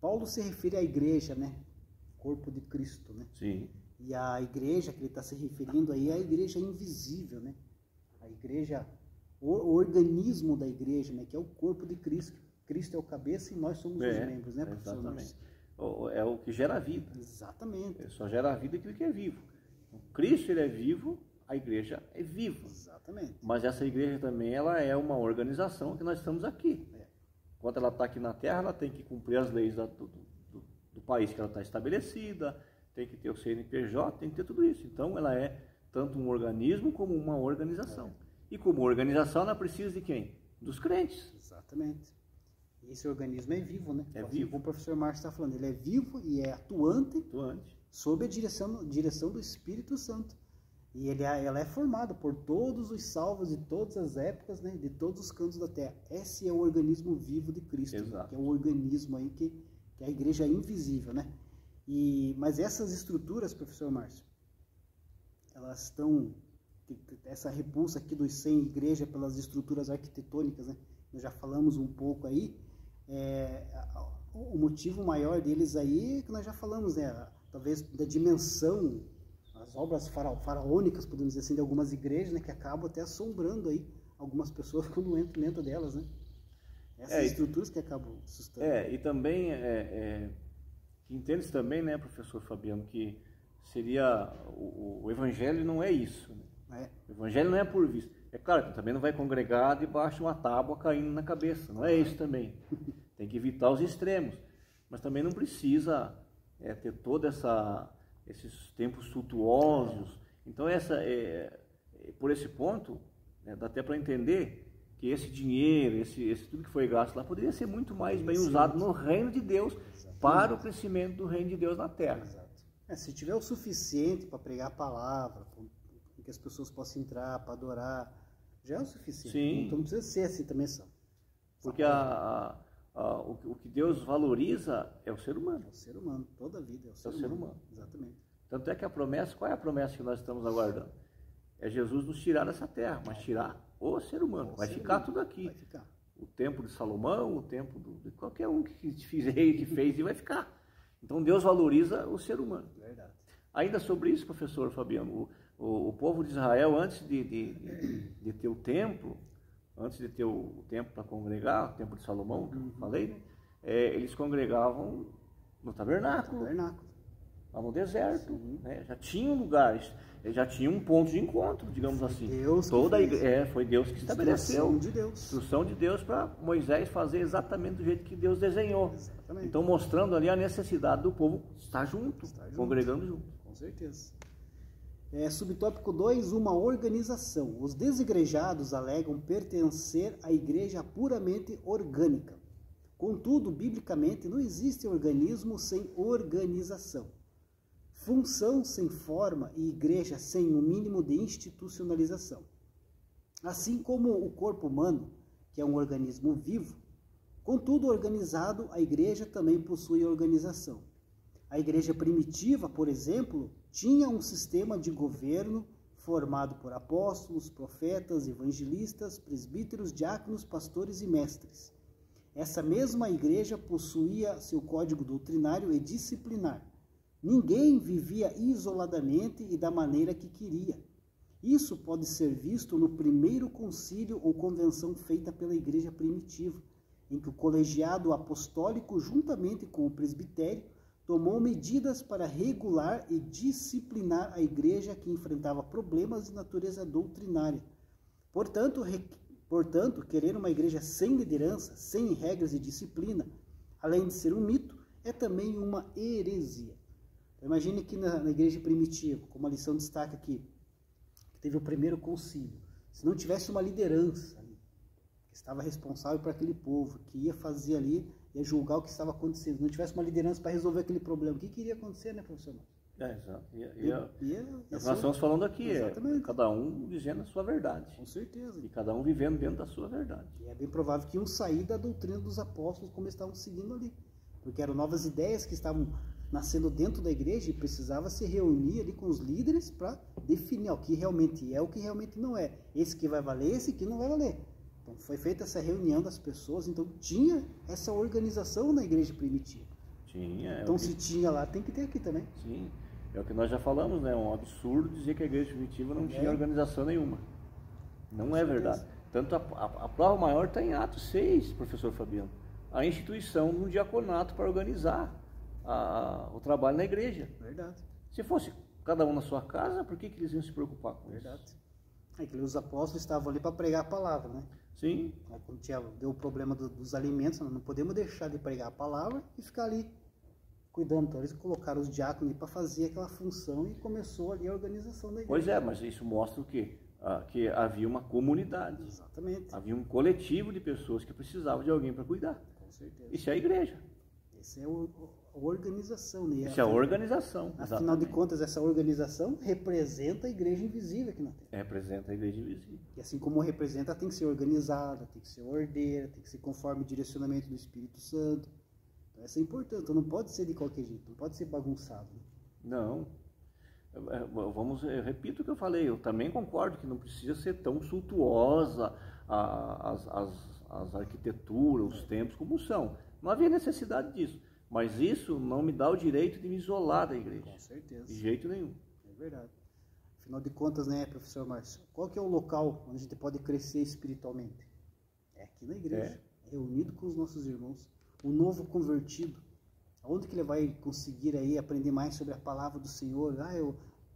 Paulo se refere à igreja, né? Corpo de Cristo, né? Sim. E a igreja que ele está se referindo aí é a igreja invisível, né? A igreja, o organismo da igreja, né? Que é o corpo de Cristo. Cristo é o cabeça e nós somos os membros, né, professor? Exatamente. É o que gera a vida. Exatamente. Ele só gera a vida aquilo que é vivo. O Cristo, ele é vivo, a igreja é viva. Exatamente. Mas essa igreja também, ela é uma organização que nós estamos aqui. Enquanto ela está aqui na terra, ela tem que cumprir as leis do país que ela está estabelecida, tem que ter o CNPJ, tem que ter tudo isso. Então, ela é tanto um organismo como uma organização. E como organização, ela precisa de quem? Dos crentes. Exatamente. Esse organismo é vivo, né? É vivo. Como o professor Márcio está falando, ele é vivo e é atuante. Sob a direção do Espírito Santo. E ela é formada por todos os salvos de todas as épocas, né, de todos os cantos da terra. Esse é o organismo vivo de Cristo, né, que é o organismo aí que é a igreja invisível, né? Mas essas estruturas, professor Márcio, elas estão, essa repulsa aqui dos sem igreja pelas estruturas arquitetônicas, né? Nós já falamos um pouco aí, o motivo maior deles aí é que nós já falamos, né? talvez da dimensão, as obras faraônicas, podemos dizer assim, de algumas igrejas, né, que acabam até assombrando aí algumas pessoas quando entram dentro delas, né? Essas estruturas que acabam assustando. E também entende-se também, né, professor Fabiano, que seria o evangelho não é isso, né? O evangelho não é por vista. É claro que também não vai congregar debaixo de uma tábua caindo na cabeça, não é isso também. Tem que evitar os extremos, mas também não precisa ter toda esses tempos suntuosos. Então por esse ponto, dá até para entender que esse dinheiro, esse tudo que foi gasto lá, poderia ser muito mais bem usado no reino de Deus, para o crescimento do reino de Deus na terra. Exato. Se tiver o suficiente para pregar a palavra, para que as pessoas possam entrar, para adorar, já é o suficiente. Sim. Então não precisa ser assim também. Porque o que Deus valoriza é o ser humano. É o ser humano, toda a vida é o ser humano. Exatamente. Tanto é que a promessa, qual é a promessa que nós estamos aguardando? É Jesus nos tirar dessa terra, mas tirar o ser humano. Vai ficar tudo aqui. Vai ficar. O templo de Salomão, o templo de qualquer um que fez e vai ficar. Então Deus valoriza o ser humano. Verdade. Ainda sobre isso, professor Fabiano, o povo de Israel, antes de ter o templo, antes de ter o templo para congregar, o templo de Salomão, que eu falei, né? Eles congregavam no tabernáculo. Lá no deserto, né? Já tinha um lugar, já tinha um ponto de encontro, digamos assim. Foi Deus que estabeleceu. Instrução de Deus para Moisés fazer exatamente do jeito que Deus desenhou. Exatamente. Então mostrando ali a necessidade do povo estar junto, congregando junto. Com certeza. Subtópico 2, uma organização. Os desigrejados alegam pertencer à igreja puramente orgânica. Contudo, biblicamente, não existe organismo sem organização. Função sem forma e igreja sem um mínimo de institucionalização. Assim como o corpo humano, que é um organismo vivo, contudo organizado, a igreja também possui organização. A igreja primitiva, por exemplo, tinha um sistema de governo formado por apóstolos, profetas, evangelistas, presbíteros, diáconos, pastores e mestres. Essa mesma igreja possuía seu código doutrinário e disciplinar. Ninguém vivia isoladamente e da maneira que queria. Isso pode ser visto no primeiro concílio ou convenção feita pela igreja primitiva, em que o colegiado apostólico, juntamente com o presbitério, tomou medidas para regular e disciplinar a igreja que enfrentava problemas de natureza doutrinária. Portanto, querer uma igreja sem liderança, sem regras e disciplina, além de ser um mito, é também uma heresia. Imagine que na igreja primitiva, como a lição destaca aqui, que teve o primeiro concílio, se não tivesse uma liderança que estava responsável por aquele povo, que ia fazer ali, ia julgar o que estava acontecendo, se não tivesse uma liderança para resolver aquele problema, o que iria acontecer, né, professor? Exato. Nós estamos falando aqui, cada um dizendo a sua verdade. Com certeza. E cada um vivendo dentro da sua verdade. E é bem provável que iam sair da doutrina dos apóstolos como eles estavam seguindo ali. Porque eram novas ideias que estavam nascendo dentro da igreja e precisava se reunir ali com os líderes para definir o que realmente é, o que realmente não é. Esse que vai valer, esse que não vai valer. Então foi feita essa reunião das pessoas, então tinha essa organização na igreja primitiva. Tinha. Então se tinha lá, tem que ter aqui também. Sim, é o que nós já falamos, né? É um absurdo dizer que a igreja primitiva não tinha organização nenhuma. Não é verdade. Tanto a prova maior está em Atos 6, professor Fabiano. A instituição de um diaconato para organizar o trabalho na igreja. Verdade. Se fosse cada um na sua casa, por que eles iam se preocupar com Verdade. isso? É que os apóstolos estavam ali para pregar a palavra, né? Sim. Aí, quando deu o problema dos alimentos, não podemos deixar de pregar a palavra e ficar ali cuidando. Então eles colocaram os diáconos para fazer aquela função e começou ali a organização da igreja. Pois é, mas isso mostra o quê? Que havia uma comunidade. Exatamente. Havia um coletivo de pessoas que precisavam de alguém para cuidar. Com certeza. Isso é a igreja. Essa é a organização. Né? Isso é a organização. Afinal de contas, essa organização representa a igreja invisível aqui na Terra. Representa a igreja invisível. E assim como representa, tem que ser organizada, tem que ser ordeira, tem que ser conforme o direcionamento do Espírito Santo. Então, essa é importante. Então, não pode ser de qualquer jeito, não pode ser bagunçado. Né? Não. Eu repito o que eu falei, eu também concordo que não precisa ser tão suntuosa as arquiteturas, os templos como são. Não havia necessidade disso. Mas isso não me dá o direito de me isolar da igreja. Com certeza. De jeito nenhum. É verdade. Afinal de contas, né, professor Márcio, qual que é o local onde a gente pode crescer espiritualmente? É aqui na igreja, reunido com os nossos irmãos. O novo convertido, onde que ele vai conseguir aí aprender mais sobre a palavra do Senhor?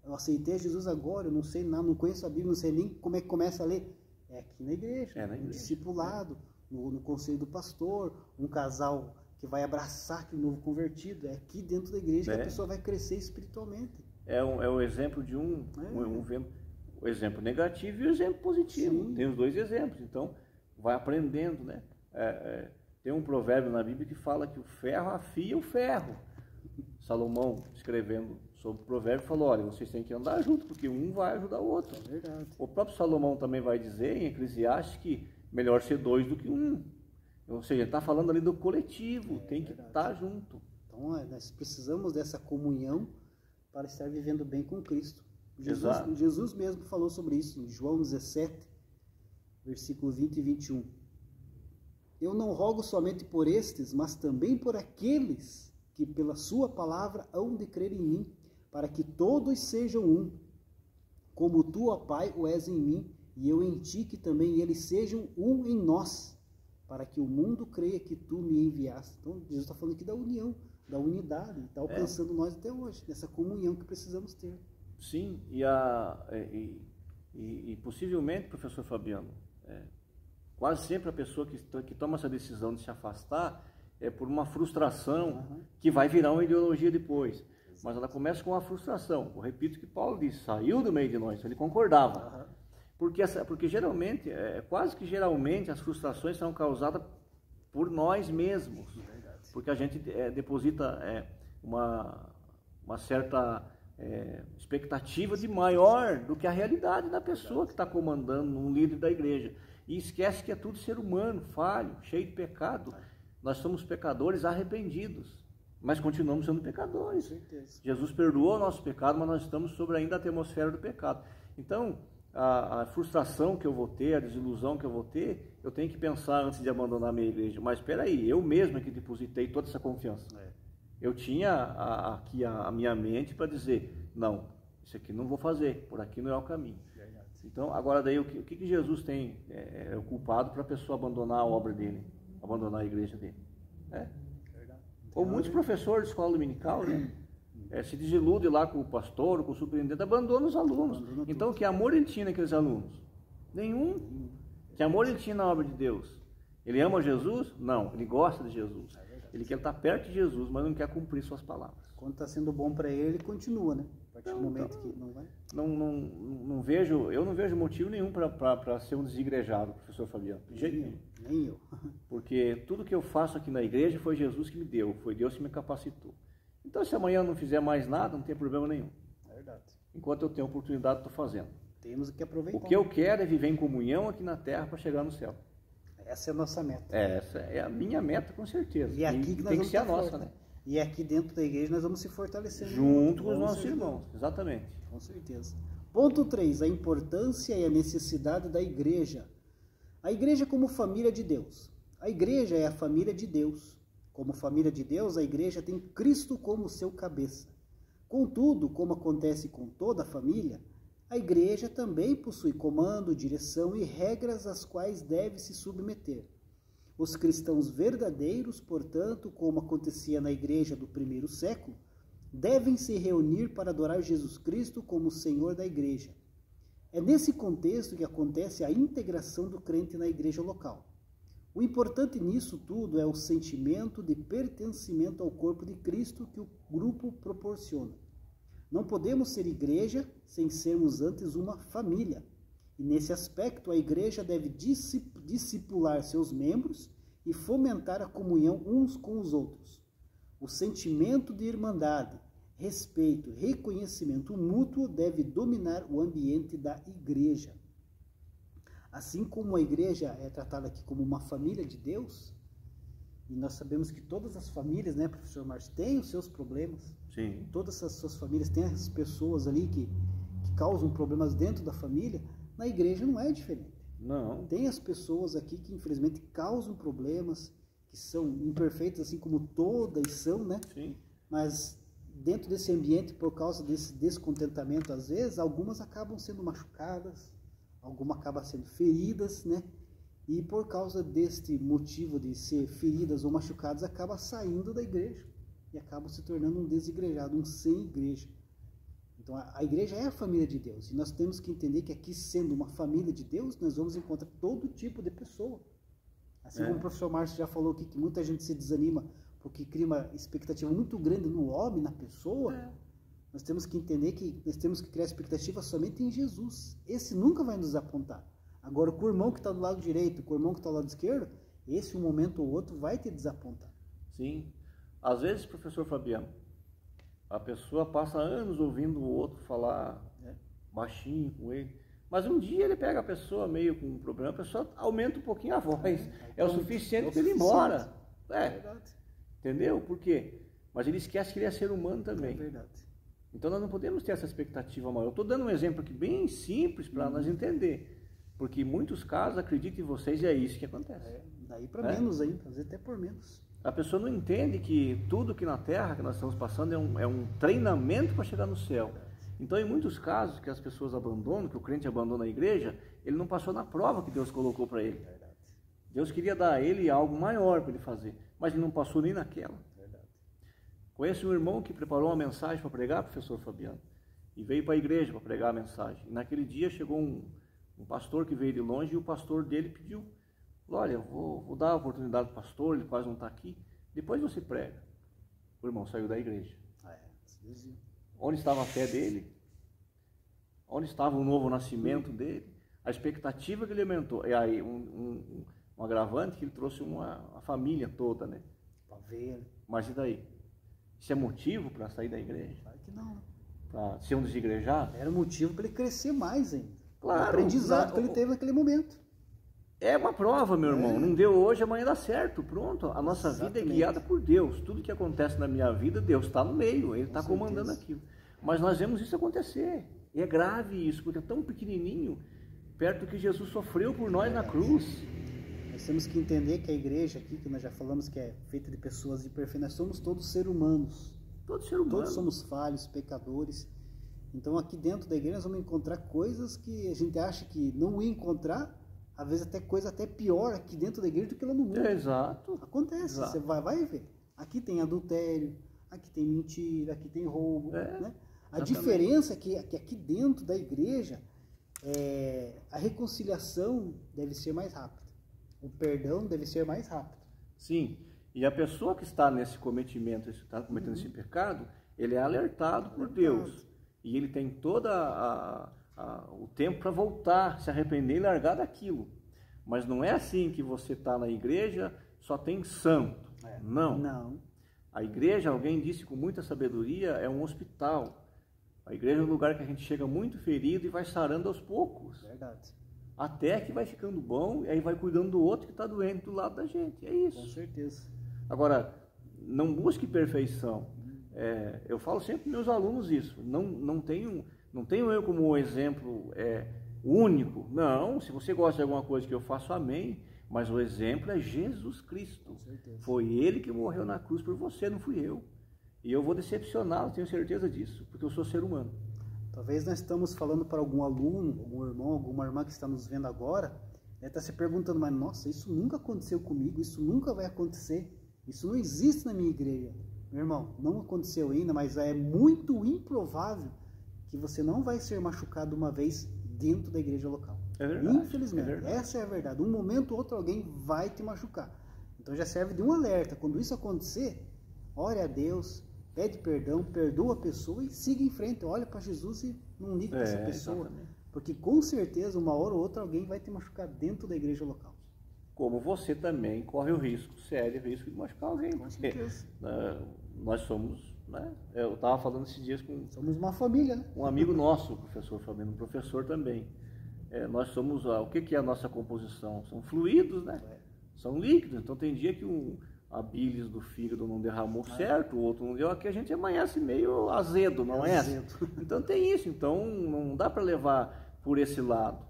Eu aceitei Jesus agora, eu não sei nada, não conheço a Bíblia, não sei nem como é que começa a ler. É aqui na igreja, no discipulado, no conselho do pastor, um casal que vai abraçar aquele novo convertido. É aqui dentro da igreja que a pessoa vai crescer espiritualmente. É o exemplo de o exemplo negativo e o exemplo positivo. Sim. Tem os dois exemplos, então vai aprendendo, né? Tem um provérbio na Bíblia que fala que o ferro afia o ferro. Salomão, escrevendo sobre o provérbio, falou, olha, vocês têm que andar junto, porque um vai ajudar o outro. É verdade. O próprio Salomão também vai dizer em Eclesiastes que melhor ser dois do que um. Ou seja, ele está falando ali do coletivo, tem que estar junto. Então, nós precisamos dessa comunhão para estar vivendo bem com Cristo. Jesus mesmo falou sobre isso em João 17, versículo 20 e 21. Eu não rogo somente por estes, mas também por aqueles que pela sua palavra hão de crer em mim, para que todos sejam um, como tu, ó Pai, o és em mim, e eu em ti, que também eles sejam um em nós, para que o mundo creia que tu me enviaste. Então, Jesus está falando aqui da união, da unidade, está alcançando nós até hoje, nessa comunhão que precisamos ter. Sim, e possivelmente, professor Fabiano, quase sempre a pessoa que toma essa decisão de se afastar é por uma frustração que vai virar uma ideologia depois. Mas ela começa com uma frustração. Eu repito que Paulo disse, saiu do meio de nós, ele concordava. Porque geralmente, quase que geralmente, as frustrações são causadas por nós mesmos. Porque a gente deposita uma certa expectativa de maior do que a realidade da pessoa que está comandando, um líder da igreja. E esquece que é tudo ser humano, falho, cheio de pecado. Nós somos pecadores arrependidos, mas continuamos sendo pecadores. Jesus perdoou o nosso pecado, mas nós estamos sobre ainda a atmosfera do pecado. Então, a frustração que eu vou ter, a desilusão que eu vou ter, eu tenho que pensar antes de abandonar a minha igreja. Mas espera aí, eu mesmo é que depositei toda essa confiança. Eu tinha aqui a minha mente para dizer, não, isso aqui não vou fazer, por aqui não é o caminho. Então, agora daí, o que Jesus tem o culpado para a pessoa abandonar a obra dele, abandonar a igreja dele? Ou muitos professores de escola dominical, né? Se desilude lá com o pastor, com o superintendente, abandona os alunos. Então, que amor ele tinha naqueles alunos? Nenhum. Que amor ele tinha na obra de Deus? Ele ama Jesus? Não, ele gosta de Jesus. Ele quer estar perto de Jesus, mas não quer cumprir suas palavras. Quando está sendo bom para ele, continua, né? A partir do momento que não vai. Eu não vejo motivo nenhum para ser um desigrejado, professor Fabiano. De jeito nenhum. Nem eu. Porque tudo que eu faço aqui na igreja foi Jesus que me deu, foi Deus que me capacitou. Então, se amanhã eu não fizer mais nada, não tem problema nenhum. É verdade. Enquanto eu tenho oportunidade, estou fazendo. Temos que aproveitar. O que eu quero é viver em comunhão aqui na terra para chegar no céu. Essa é a nossa meta. Essa é a minha meta, com certeza. E aqui que nós tem que ser a nossa, né? E aqui dentro da igreja nós vamos se fortalecendo. Junto com os nossos irmãos, exatamente. Com certeza. Ponto 3, a importância e a necessidade da igreja. A igreja como família de Deus. A igreja é a família de Deus. Como família de Deus, a igreja tem Cristo como seu cabeça. Contudo, como acontece com toda a família, a igreja também possui comando, direção e regras às quais deve se submeter. Os cristãos verdadeiros, portanto, como acontecia na igreja do primeiro século, devem se reunir para adorar Jesus Cristo como Senhor da igreja. É nesse contexto que acontece a integração do crente na igreja local. O importante nisso tudo é o sentimento de pertencimento ao corpo de Cristo que o grupo proporciona. Não podemos ser igreja sem sermos antes uma família. E nesse aspecto, a igreja deve discipular seus membros e fomentar a comunhão uns com os outros. O sentimento de irmandade, respeito e reconhecimento mútuo deve dominar o ambiente da igreja. Assim como a igreja é tratada aqui como uma família de Deus, e nós sabemos que todas as famílias, né, professor Márcio, têm os seus problemas. Sim. Todas as suas famílias têm as pessoas ali que causam problemas dentro da família. Na igreja não é diferente. Não. Tem as pessoas aqui que infelizmente causam problemas, que são imperfeitas, assim como todas são, né? Sim. Mas dentro desse ambiente, por causa desse descontentamento, às vezes, algumas acabam sendo machucadas, algumas acabam sendo feridas, né? E por causa deste motivo de ser feridas ou machucadas, acaba saindo da igreja e acaba se tornando um desigrejado, um sem igreja. Então a igreja é a família de Deus e nós temos que entender que aqui, sendo uma família de Deus, nós vamos encontrar todo tipo de pessoa. Assim como o professor Márcio já falou aqui, que muita gente se desanima porque cria uma expectativa muito grande no homem, na pessoa. Nós temos que entender que nós temos que criar expectativa somente em Jesus. Esse nunca vai nos apontar. Agora, com o irmão que está do lado direito, com o irmão que está do lado esquerdo, esse um momento ou outro vai te desapontar. Sim. Às vezes, professor Fabiano, a pessoa passa anos ouvindo o outro falar baixinho com ele, mas um dia ele pega a pessoa meio com um problema, a pessoa aumenta um pouquinho a voz. É o suficiente para ele ir embora. É verdade. Entendeu? Por quê? Mas ele esquece que ele é ser humano também. É verdade. Então nós não podemos ter essa expectativa maior. Eu estou dando um exemplo aqui bem simples para nós entender. Porque em muitos casos, acredito em vocês, e é isso que acontece. Daí para menos ainda, às vezes até por menos. A pessoa não entende que tudo aqui na Terra que nós estamos passando é um treinamento para chegar no céu. Então, em muitos casos que as pessoas abandonam, que o crente abandona a igreja, ele não passou na prova que Deus colocou para ele. Deus queria dar a ele algo maior para ele fazer, mas ele não passou nem naquela. Conheço um irmão que preparou uma mensagem para pregar, professor Fabiano, e veio para a igreja para pregar a mensagem. E naquele dia chegou um pastor que veio de longe e o pastor dele pediu: olha, vou dar a oportunidade para o pastor, ele quase não está aqui, depois você prega. O irmão saiu da igreja. Onde estava a fé dele? Onde estava o novo nascimento dele? A expectativa que ele aumentou. E aí, um agravante que ele trouxe a família toda, né? Para ver. Mas e daí? Isso é motivo para sair da igreja? Claro que não. Para ser um desigrejado? Era motivo para ele crescer mais ainda. Claro. O aprendizado que ele teve naquele momento. É uma prova, meu irmão. Não deu hoje, amanhã dá certo. Pronto. A nossa vida é guiada por Deus. Tudo que acontece na minha vida, Deus está no meio. Ele está comandando aquilo. Mas nós vemos isso acontecer. E é grave isso, porque é tão pequenininho, perto do que Jesus sofreu por nós na cruz. Nós temos que entender que a igreja aqui, que nós já falamos que é feita de pessoas imperfeitas, nós somos todos seres humanos. Todos seres humanos. Todos somos falhos, pecadores. Então aqui dentro da igreja nós vamos encontrar coisas que a gente acha que não ia encontrar, às vezes até coisa até pior aqui dentro da igreja do que lá no mundo. Exato. Acontece, Exato. Você vai ver. Aqui tem adultério, aqui tem mentira, aqui tem roubo. Né? A diferença é que aqui dentro da igreja a reconciliação deve ser mais rápida. O perdão deve ser mais rápido. Sim. E a pessoa que está nesse cometimento, está cometendo esse pecado, ele é alertado por Deus. E ele tem todo o tempo para voltar, se arrepender e largar daquilo. Mas não é assim que você está na igreja, só tem santo. Não. A igreja, alguém disse com muita sabedoria, é um hospital. A igreja é um lugar que a gente chega muito ferido e vai sarando aos poucos. Verdade. Até que vai ficando bom e aí vai cuidando do outro que está doente do lado da gente. É isso. Com certeza. Agora, não busque perfeição. Eu falo sempre para meus alunos isso. Não tenho eu como um exemplo único. Não, se você gosta de alguma coisa que eu faço, amém. Mas o exemplo é Jesus Cristo. Com certeza. Foi Ele que morreu na cruz por você, não fui eu. E eu vou decepcioná-lo, tenho certeza disso, porque eu sou ser humano. Talvez nós estamos falando para algum aluno, algum irmão, alguma irmã que está nos vendo agora, está se perguntando, mas nossa, isso nunca aconteceu comigo, isso nunca vai acontecer, isso não existe na minha igreja. Meu irmão, não aconteceu ainda, mas é muito improvável que você não vai ser machucado uma vez dentro da igreja local. É verdade. Infelizmente, essa é a verdade. Um momento ou outro alguém vai te machucar. Então já serve de um alerta. Quando isso acontecer, ore a Deus, pede perdão, perdoa a pessoa e siga em frente. Olha para Jesus e não liga para essa pessoa. Exatamente. Porque com certeza, uma hora ou outra, alguém vai te machucar dentro da igreja local. Como você também corre o risco, sério risco de machucar alguém. Com certeza. Nós somos, né? Eu estava falando esses dias com... Somos uma família, né? Um amigo nosso, o professor Fabiano, um professor também. Nós somos, o que é a nossa composição? São fluidos, né? São líquidos. Então tem dia que a bilis do fígado não derramou certo, o outro não deu. Aqui a gente amanhece meio azedo, não é? Então tem isso. Então não dá para levar por esse lado.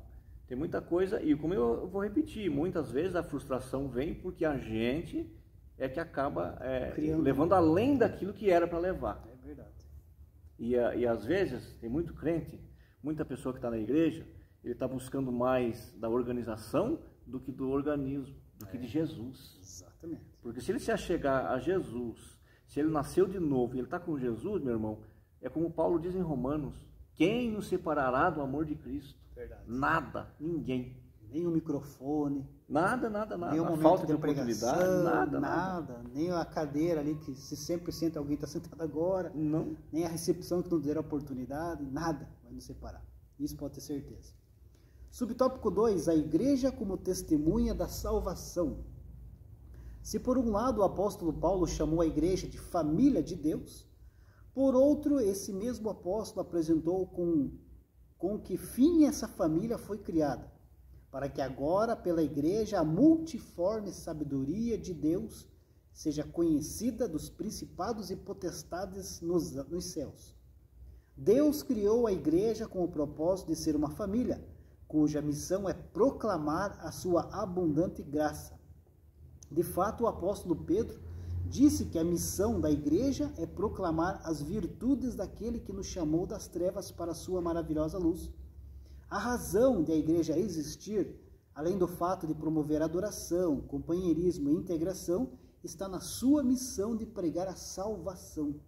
Tem muita coisa, e como eu vou repetir, muitas vezes a frustração vem porque a gente é que acaba Criando. levando além daquilo que era para levar. É verdade. E às vezes, tem muito crente, muita pessoa que está na igreja, ele está buscando mais da organização do que do organismo, do que de Jesus. Exatamente. Porque se ele se achegar a Jesus, se ele nasceu de novo e ele está com Jesus, meu irmão, é como Paulo diz em Romanos, quem nos separará do amor de Cristo? Verdade. Nada, ninguém. Nem o microfone, Nada. nem o A momento falta de pregação, oportunidade, nada. nem a cadeira ali que se 100% alguém está sentado agora, Não. nem a recepção que não der oportunidade, nada vai nos separar. Isso pode ter certeza. Subtópico 2, a igreja como testemunha da salvação. Se por um lado o apóstolo Paulo chamou a igreja de família de Deus, por outro, esse mesmo apóstolo apresentou com que fim essa família foi criada, para que agora pela igreja a multiforme sabedoria de Deus seja conhecida dos principados e potestades nos céus. Deus criou a igreja com o propósito de ser uma família, cuja missão é proclamar a sua abundante graça. De fato, o apóstolo Pedro disse que a missão da igreja é proclamar as virtudes daquele que nos chamou das trevas para a sua maravilhosa luz. A razão de a igreja existir, além do fato de promover adoração, companheirismo e integração, está na sua missão de pregar a salvação.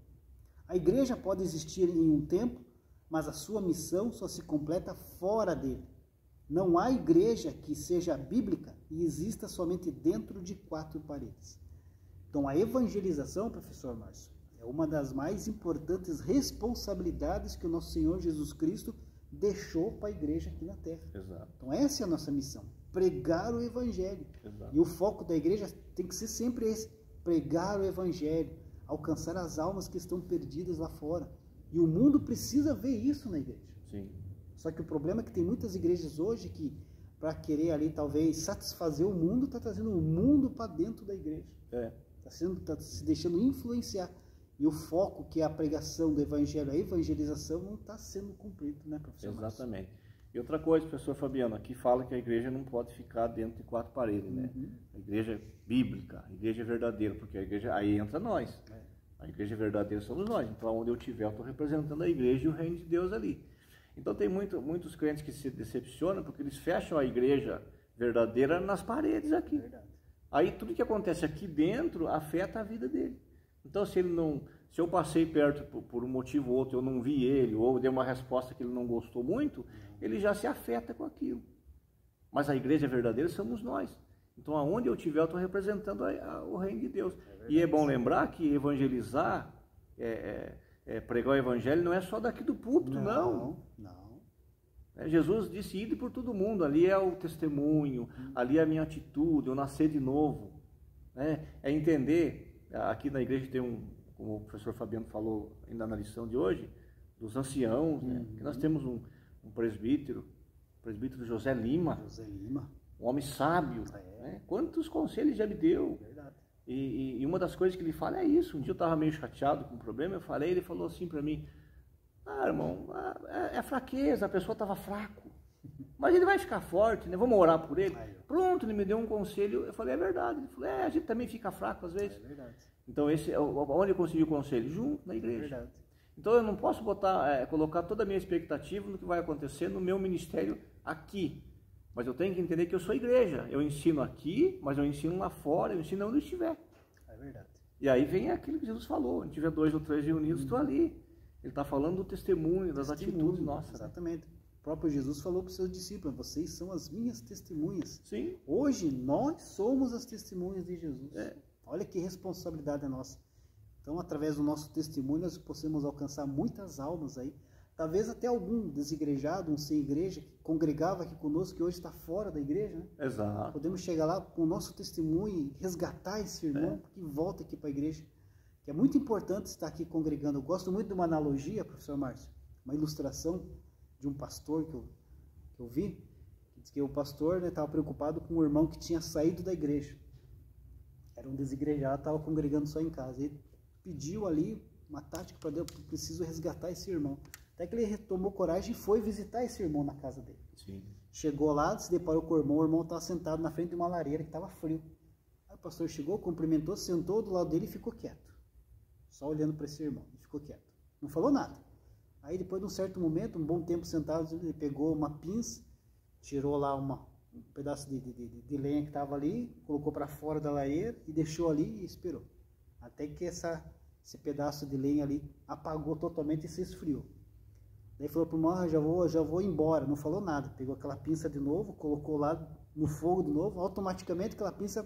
A igreja pode existir em um tempo, mas a sua missão só se completa fora dele. Não há igreja que seja bíblica e exista somente dentro de 4 paredes. Então, a evangelização, professor Márcio, é uma das mais importantes responsabilidades que o nosso Senhor Jesus Cristo deixou para a igreja aqui na Terra. Exato. Então, essa é a nossa missão, pregar o Evangelho. Exato. E o foco da igreja tem que ser sempre esse, pregar o Evangelho, alcançar as almas que estão perdidas lá fora. E o mundo precisa ver isso na igreja. Sim. Só que o problema é que tem muitas igrejas hoje que, para querer ali talvez satisfazer o mundo, está trazendo o mundo para dentro da igreja. Está se deixando influenciar. E o foco, que é a pregação do evangelho, a evangelização, não está sendo cumprido, né, professor? Exatamente. E outra coisa, professor Fabiano, aqui fala que a igreja não pode ficar dentro de 4 paredes, né? A igreja bíblica, a igreja verdadeira, porque a igreja, aí entra nós. A igreja verdadeira somos nós. Então, onde eu estiver, eu estou representando a igreja e o reino de Deus ali. Então, tem muitos crentes que se decepcionam porque eles fecham a igreja verdadeira nas paredes aqui. Aí, tudo que acontece aqui dentro afeta a vida dele. Então, se eu passei perto por um motivo ou outro, eu não vi ele, ou dei uma resposta que ele não gostou muito, ele já se afeta com aquilo. Mas a igreja verdadeira somos nós. Então, aonde eu estiver, eu estou representando o reino de Deus. E é bom lembrar que evangelizar, pregar o evangelho, não é só daqui do púlpito, não. Jesus disse, ide por todo mundo, ali é o testemunho, ali é a minha atitude, eu nascer de novo. É entender, aqui na igreja tem como o professor Fabiano falou ainda na lição de hoje, dos anciãos, que nós temos um presbítero, o presbítero José Lima, um homem sábio, quantos conselhos já me deu. E uma das coisas que ele fala é isso. Um dia eu estava meio chateado com um problema, eu falei, ele falou assim para mim, irmão, é fraqueza, a pessoa estava fraco, mas ele vai ficar forte, né? Vamos orar por ele. Pronto, ele me deu um conselho, eu falei, é verdade. Ele falou, a gente também fica fraco às vezes. Então, onde eu consegui o conselho? Junto, na igreja. Então, eu não posso colocar toda a minha expectativa no que vai acontecer no meu ministério aqui. Mas eu tenho que entender que eu sou igreja. Eu ensino aqui, mas eu ensino lá fora, eu ensino onde eu estiver. E aí vem aquilo que Jesus falou, onde tiver 2 ou 3 reunidos, estou ali. Ele está falando do testemunho, das atitudes nossas. Exatamente. O próprio Jesus falou para os seus discípulos, vocês são as minhas testemunhas. Sim. Hoje, nós somos as testemunhas de Jesus. Olha que responsabilidade é nossa. Então, através do nosso testemunho, nós possamos alcançar muitas almas aí. Talvez até algum desigrejado, um sem igreja, que congregava aqui conosco, que hoje está fora da igreja, né? Exato. Podemos chegar lá com o nosso testemunho e resgatar esse irmão que volta aqui para a igreja. Que é muito importante estar aqui congregando. Eu gosto muito de uma analogia, professor Márcio, uma ilustração de um pastor que eu vi, que diz que o pastor estava preocupado com um irmão que tinha saído da igreja. Era um desigrejado, estava congregando só em casa. Ele pediu ali uma tática para Deus, preciso resgatar esse irmão. Até que ele retomou coragem e foi visitar esse irmão na casa dele. Chegou lá, se deparou com o irmão estava sentado na frente de uma lareira que estava frio. Aí pastor chegou, cumprimentou, sentou do lado dele e ficou quieto. Só olhando para esse irmão, ele ficou quieto. Não falou nada. Aí depois de um certo momento, um bom tempo sentado, ele pegou uma pinça, tirou lá um pedaço de lenha que estava ali, colocou para fora da lareira e deixou ali e esperou. Até que esse pedaço de lenha ali apagou totalmente e se esfriou. Daí falou para o irmão, já vou embora. Não falou nada. Pegou aquela pinça de novo, colocou lá no fogo de novo. Automaticamente aquela pinça,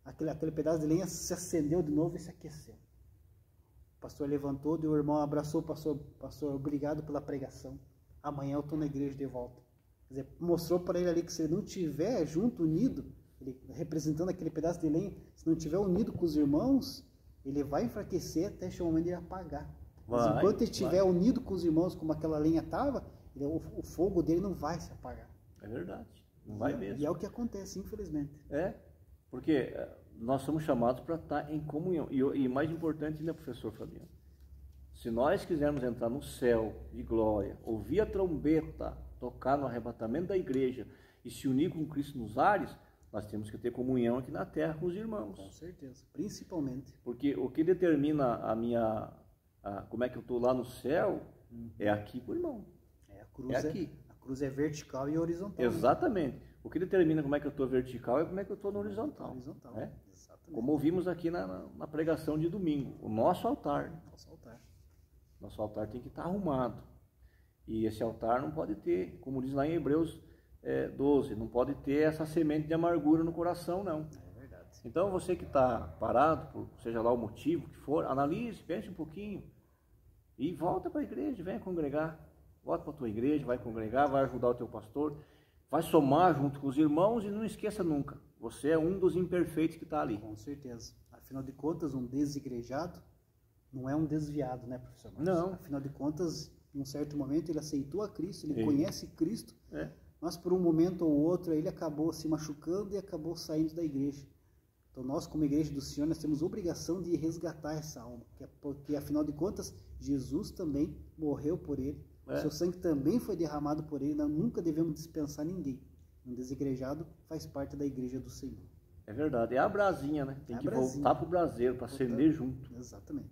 aquele pedaço de lenha se acendeu de novo e se aqueceu. O pastor levantou, e o irmão abraçou o pastor. Pastor, obrigado pela pregação. Amanhã eu estou na igreja de volta. Quer dizer, mostrou para ele ali que se ele não tiver junto, unido, ele, representando aquele pedaço de lenha, se não tiver unido com os irmãos, ele vai enfraquecer até chegar o momento de apagar. Mas enquanto ele estiver unido com os irmãos, como aquela lenha estava, o fogo dele não vai se apagar. É verdade, não vai mesmo. E é o que acontece, infelizmente. Porque nós somos chamados para estar em comunhão. E mais importante ainda, professor Fabiano, se nós quisermos entrar no céu de glória, ouvir a trombeta tocar no arrebatamento da igreja e se unir com Cristo nos ares, nós temos que ter comunhão aqui na terra com os irmãos. Com certeza, principalmente. Porque o que determina como é que eu estou lá no céu é aqui com o irmão. A cruz é vertical e horizontal. Exatamente. Né? O que determina como é que eu estou vertical é como é que eu estou no horizontal. Né? Exatamente. Como ouvimos aqui na pregação de domingo. O nosso altar. Nosso altar tem que estar arrumado. E esse altar não pode ter, como diz lá em Hebreus 12, não pode ter essa semente de amargura no coração, não. É verdade. Então você que está parado, por seja lá o motivo que for, analise, pense um pouquinho e volta para a igreja, venha congregar. Volta para a tua igreja, vai congregar, vai ajudar o teu pastor, vai somar junto com os irmãos e não esqueça nunca, você é um dos imperfeitos que está ali. Com certeza. Afinal de contas, um desigrejado não é um desviado, né, professor? Não. Afinal de contas, em um certo momento ele aceitou a Cristo, ele conhece Cristo, mas por um momento ou outro ele acabou se machucando e acabou saindo da igreja. Então nós, como igreja do Senhor, nós temos obrigação de resgatar essa alma, porque afinal de contas, Jesus também morreu por ele, seu sangue também foi derramado por ele, nós nunca devemos dispensar ninguém. Um desigrejado faz parte da igreja do Senhor. É verdade, é a brasinha, né? Tem que voltar para o braseiro, para acender junto. Exatamente.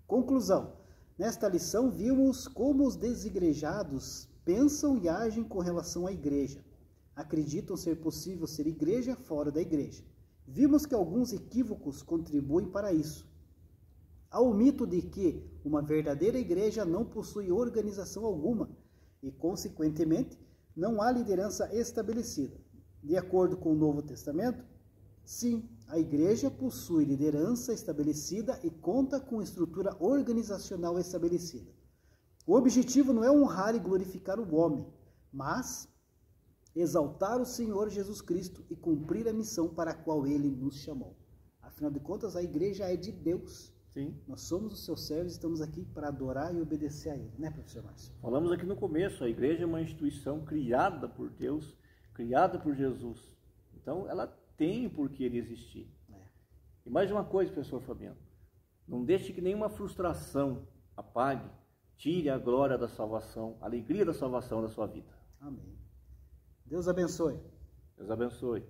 Conclusão. Nesta lição vimos como os desigrejados pensam e agem com relação à igreja. Acreditam ser possível ser igreja fora da igreja. Vimos que alguns equívocos contribuem para isso. Há o mito de que uma verdadeira igreja não possui organização alguma e, consequentemente, não há liderança estabelecida. De acordo com o Novo Testamento, sim, a igreja possui liderança estabelecida e conta com estrutura organizacional estabelecida. O objetivo não é honrar e glorificar o homem, mas exaltar o Senhor Jesus Cristo e cumprir a missão para a qual Ele nos chamou. Afinal de contas, a igreja é de Deus. Sim. Nós somos os seus servos e estamos aqui para adorar e obedecer a Ele, né, professor Márcio? Falamos aqui no começo, a igreja é uma instituição criada por Deus, criada por Jesus. Então, ela tem por que ele existir. E mais uma coisa, professor Fabiano, não deixe que nenhuma frustração apague, tire a glória da salvação, a alegria da salvação da sua vida. Amém. Deus abençoe. Deus abençoe.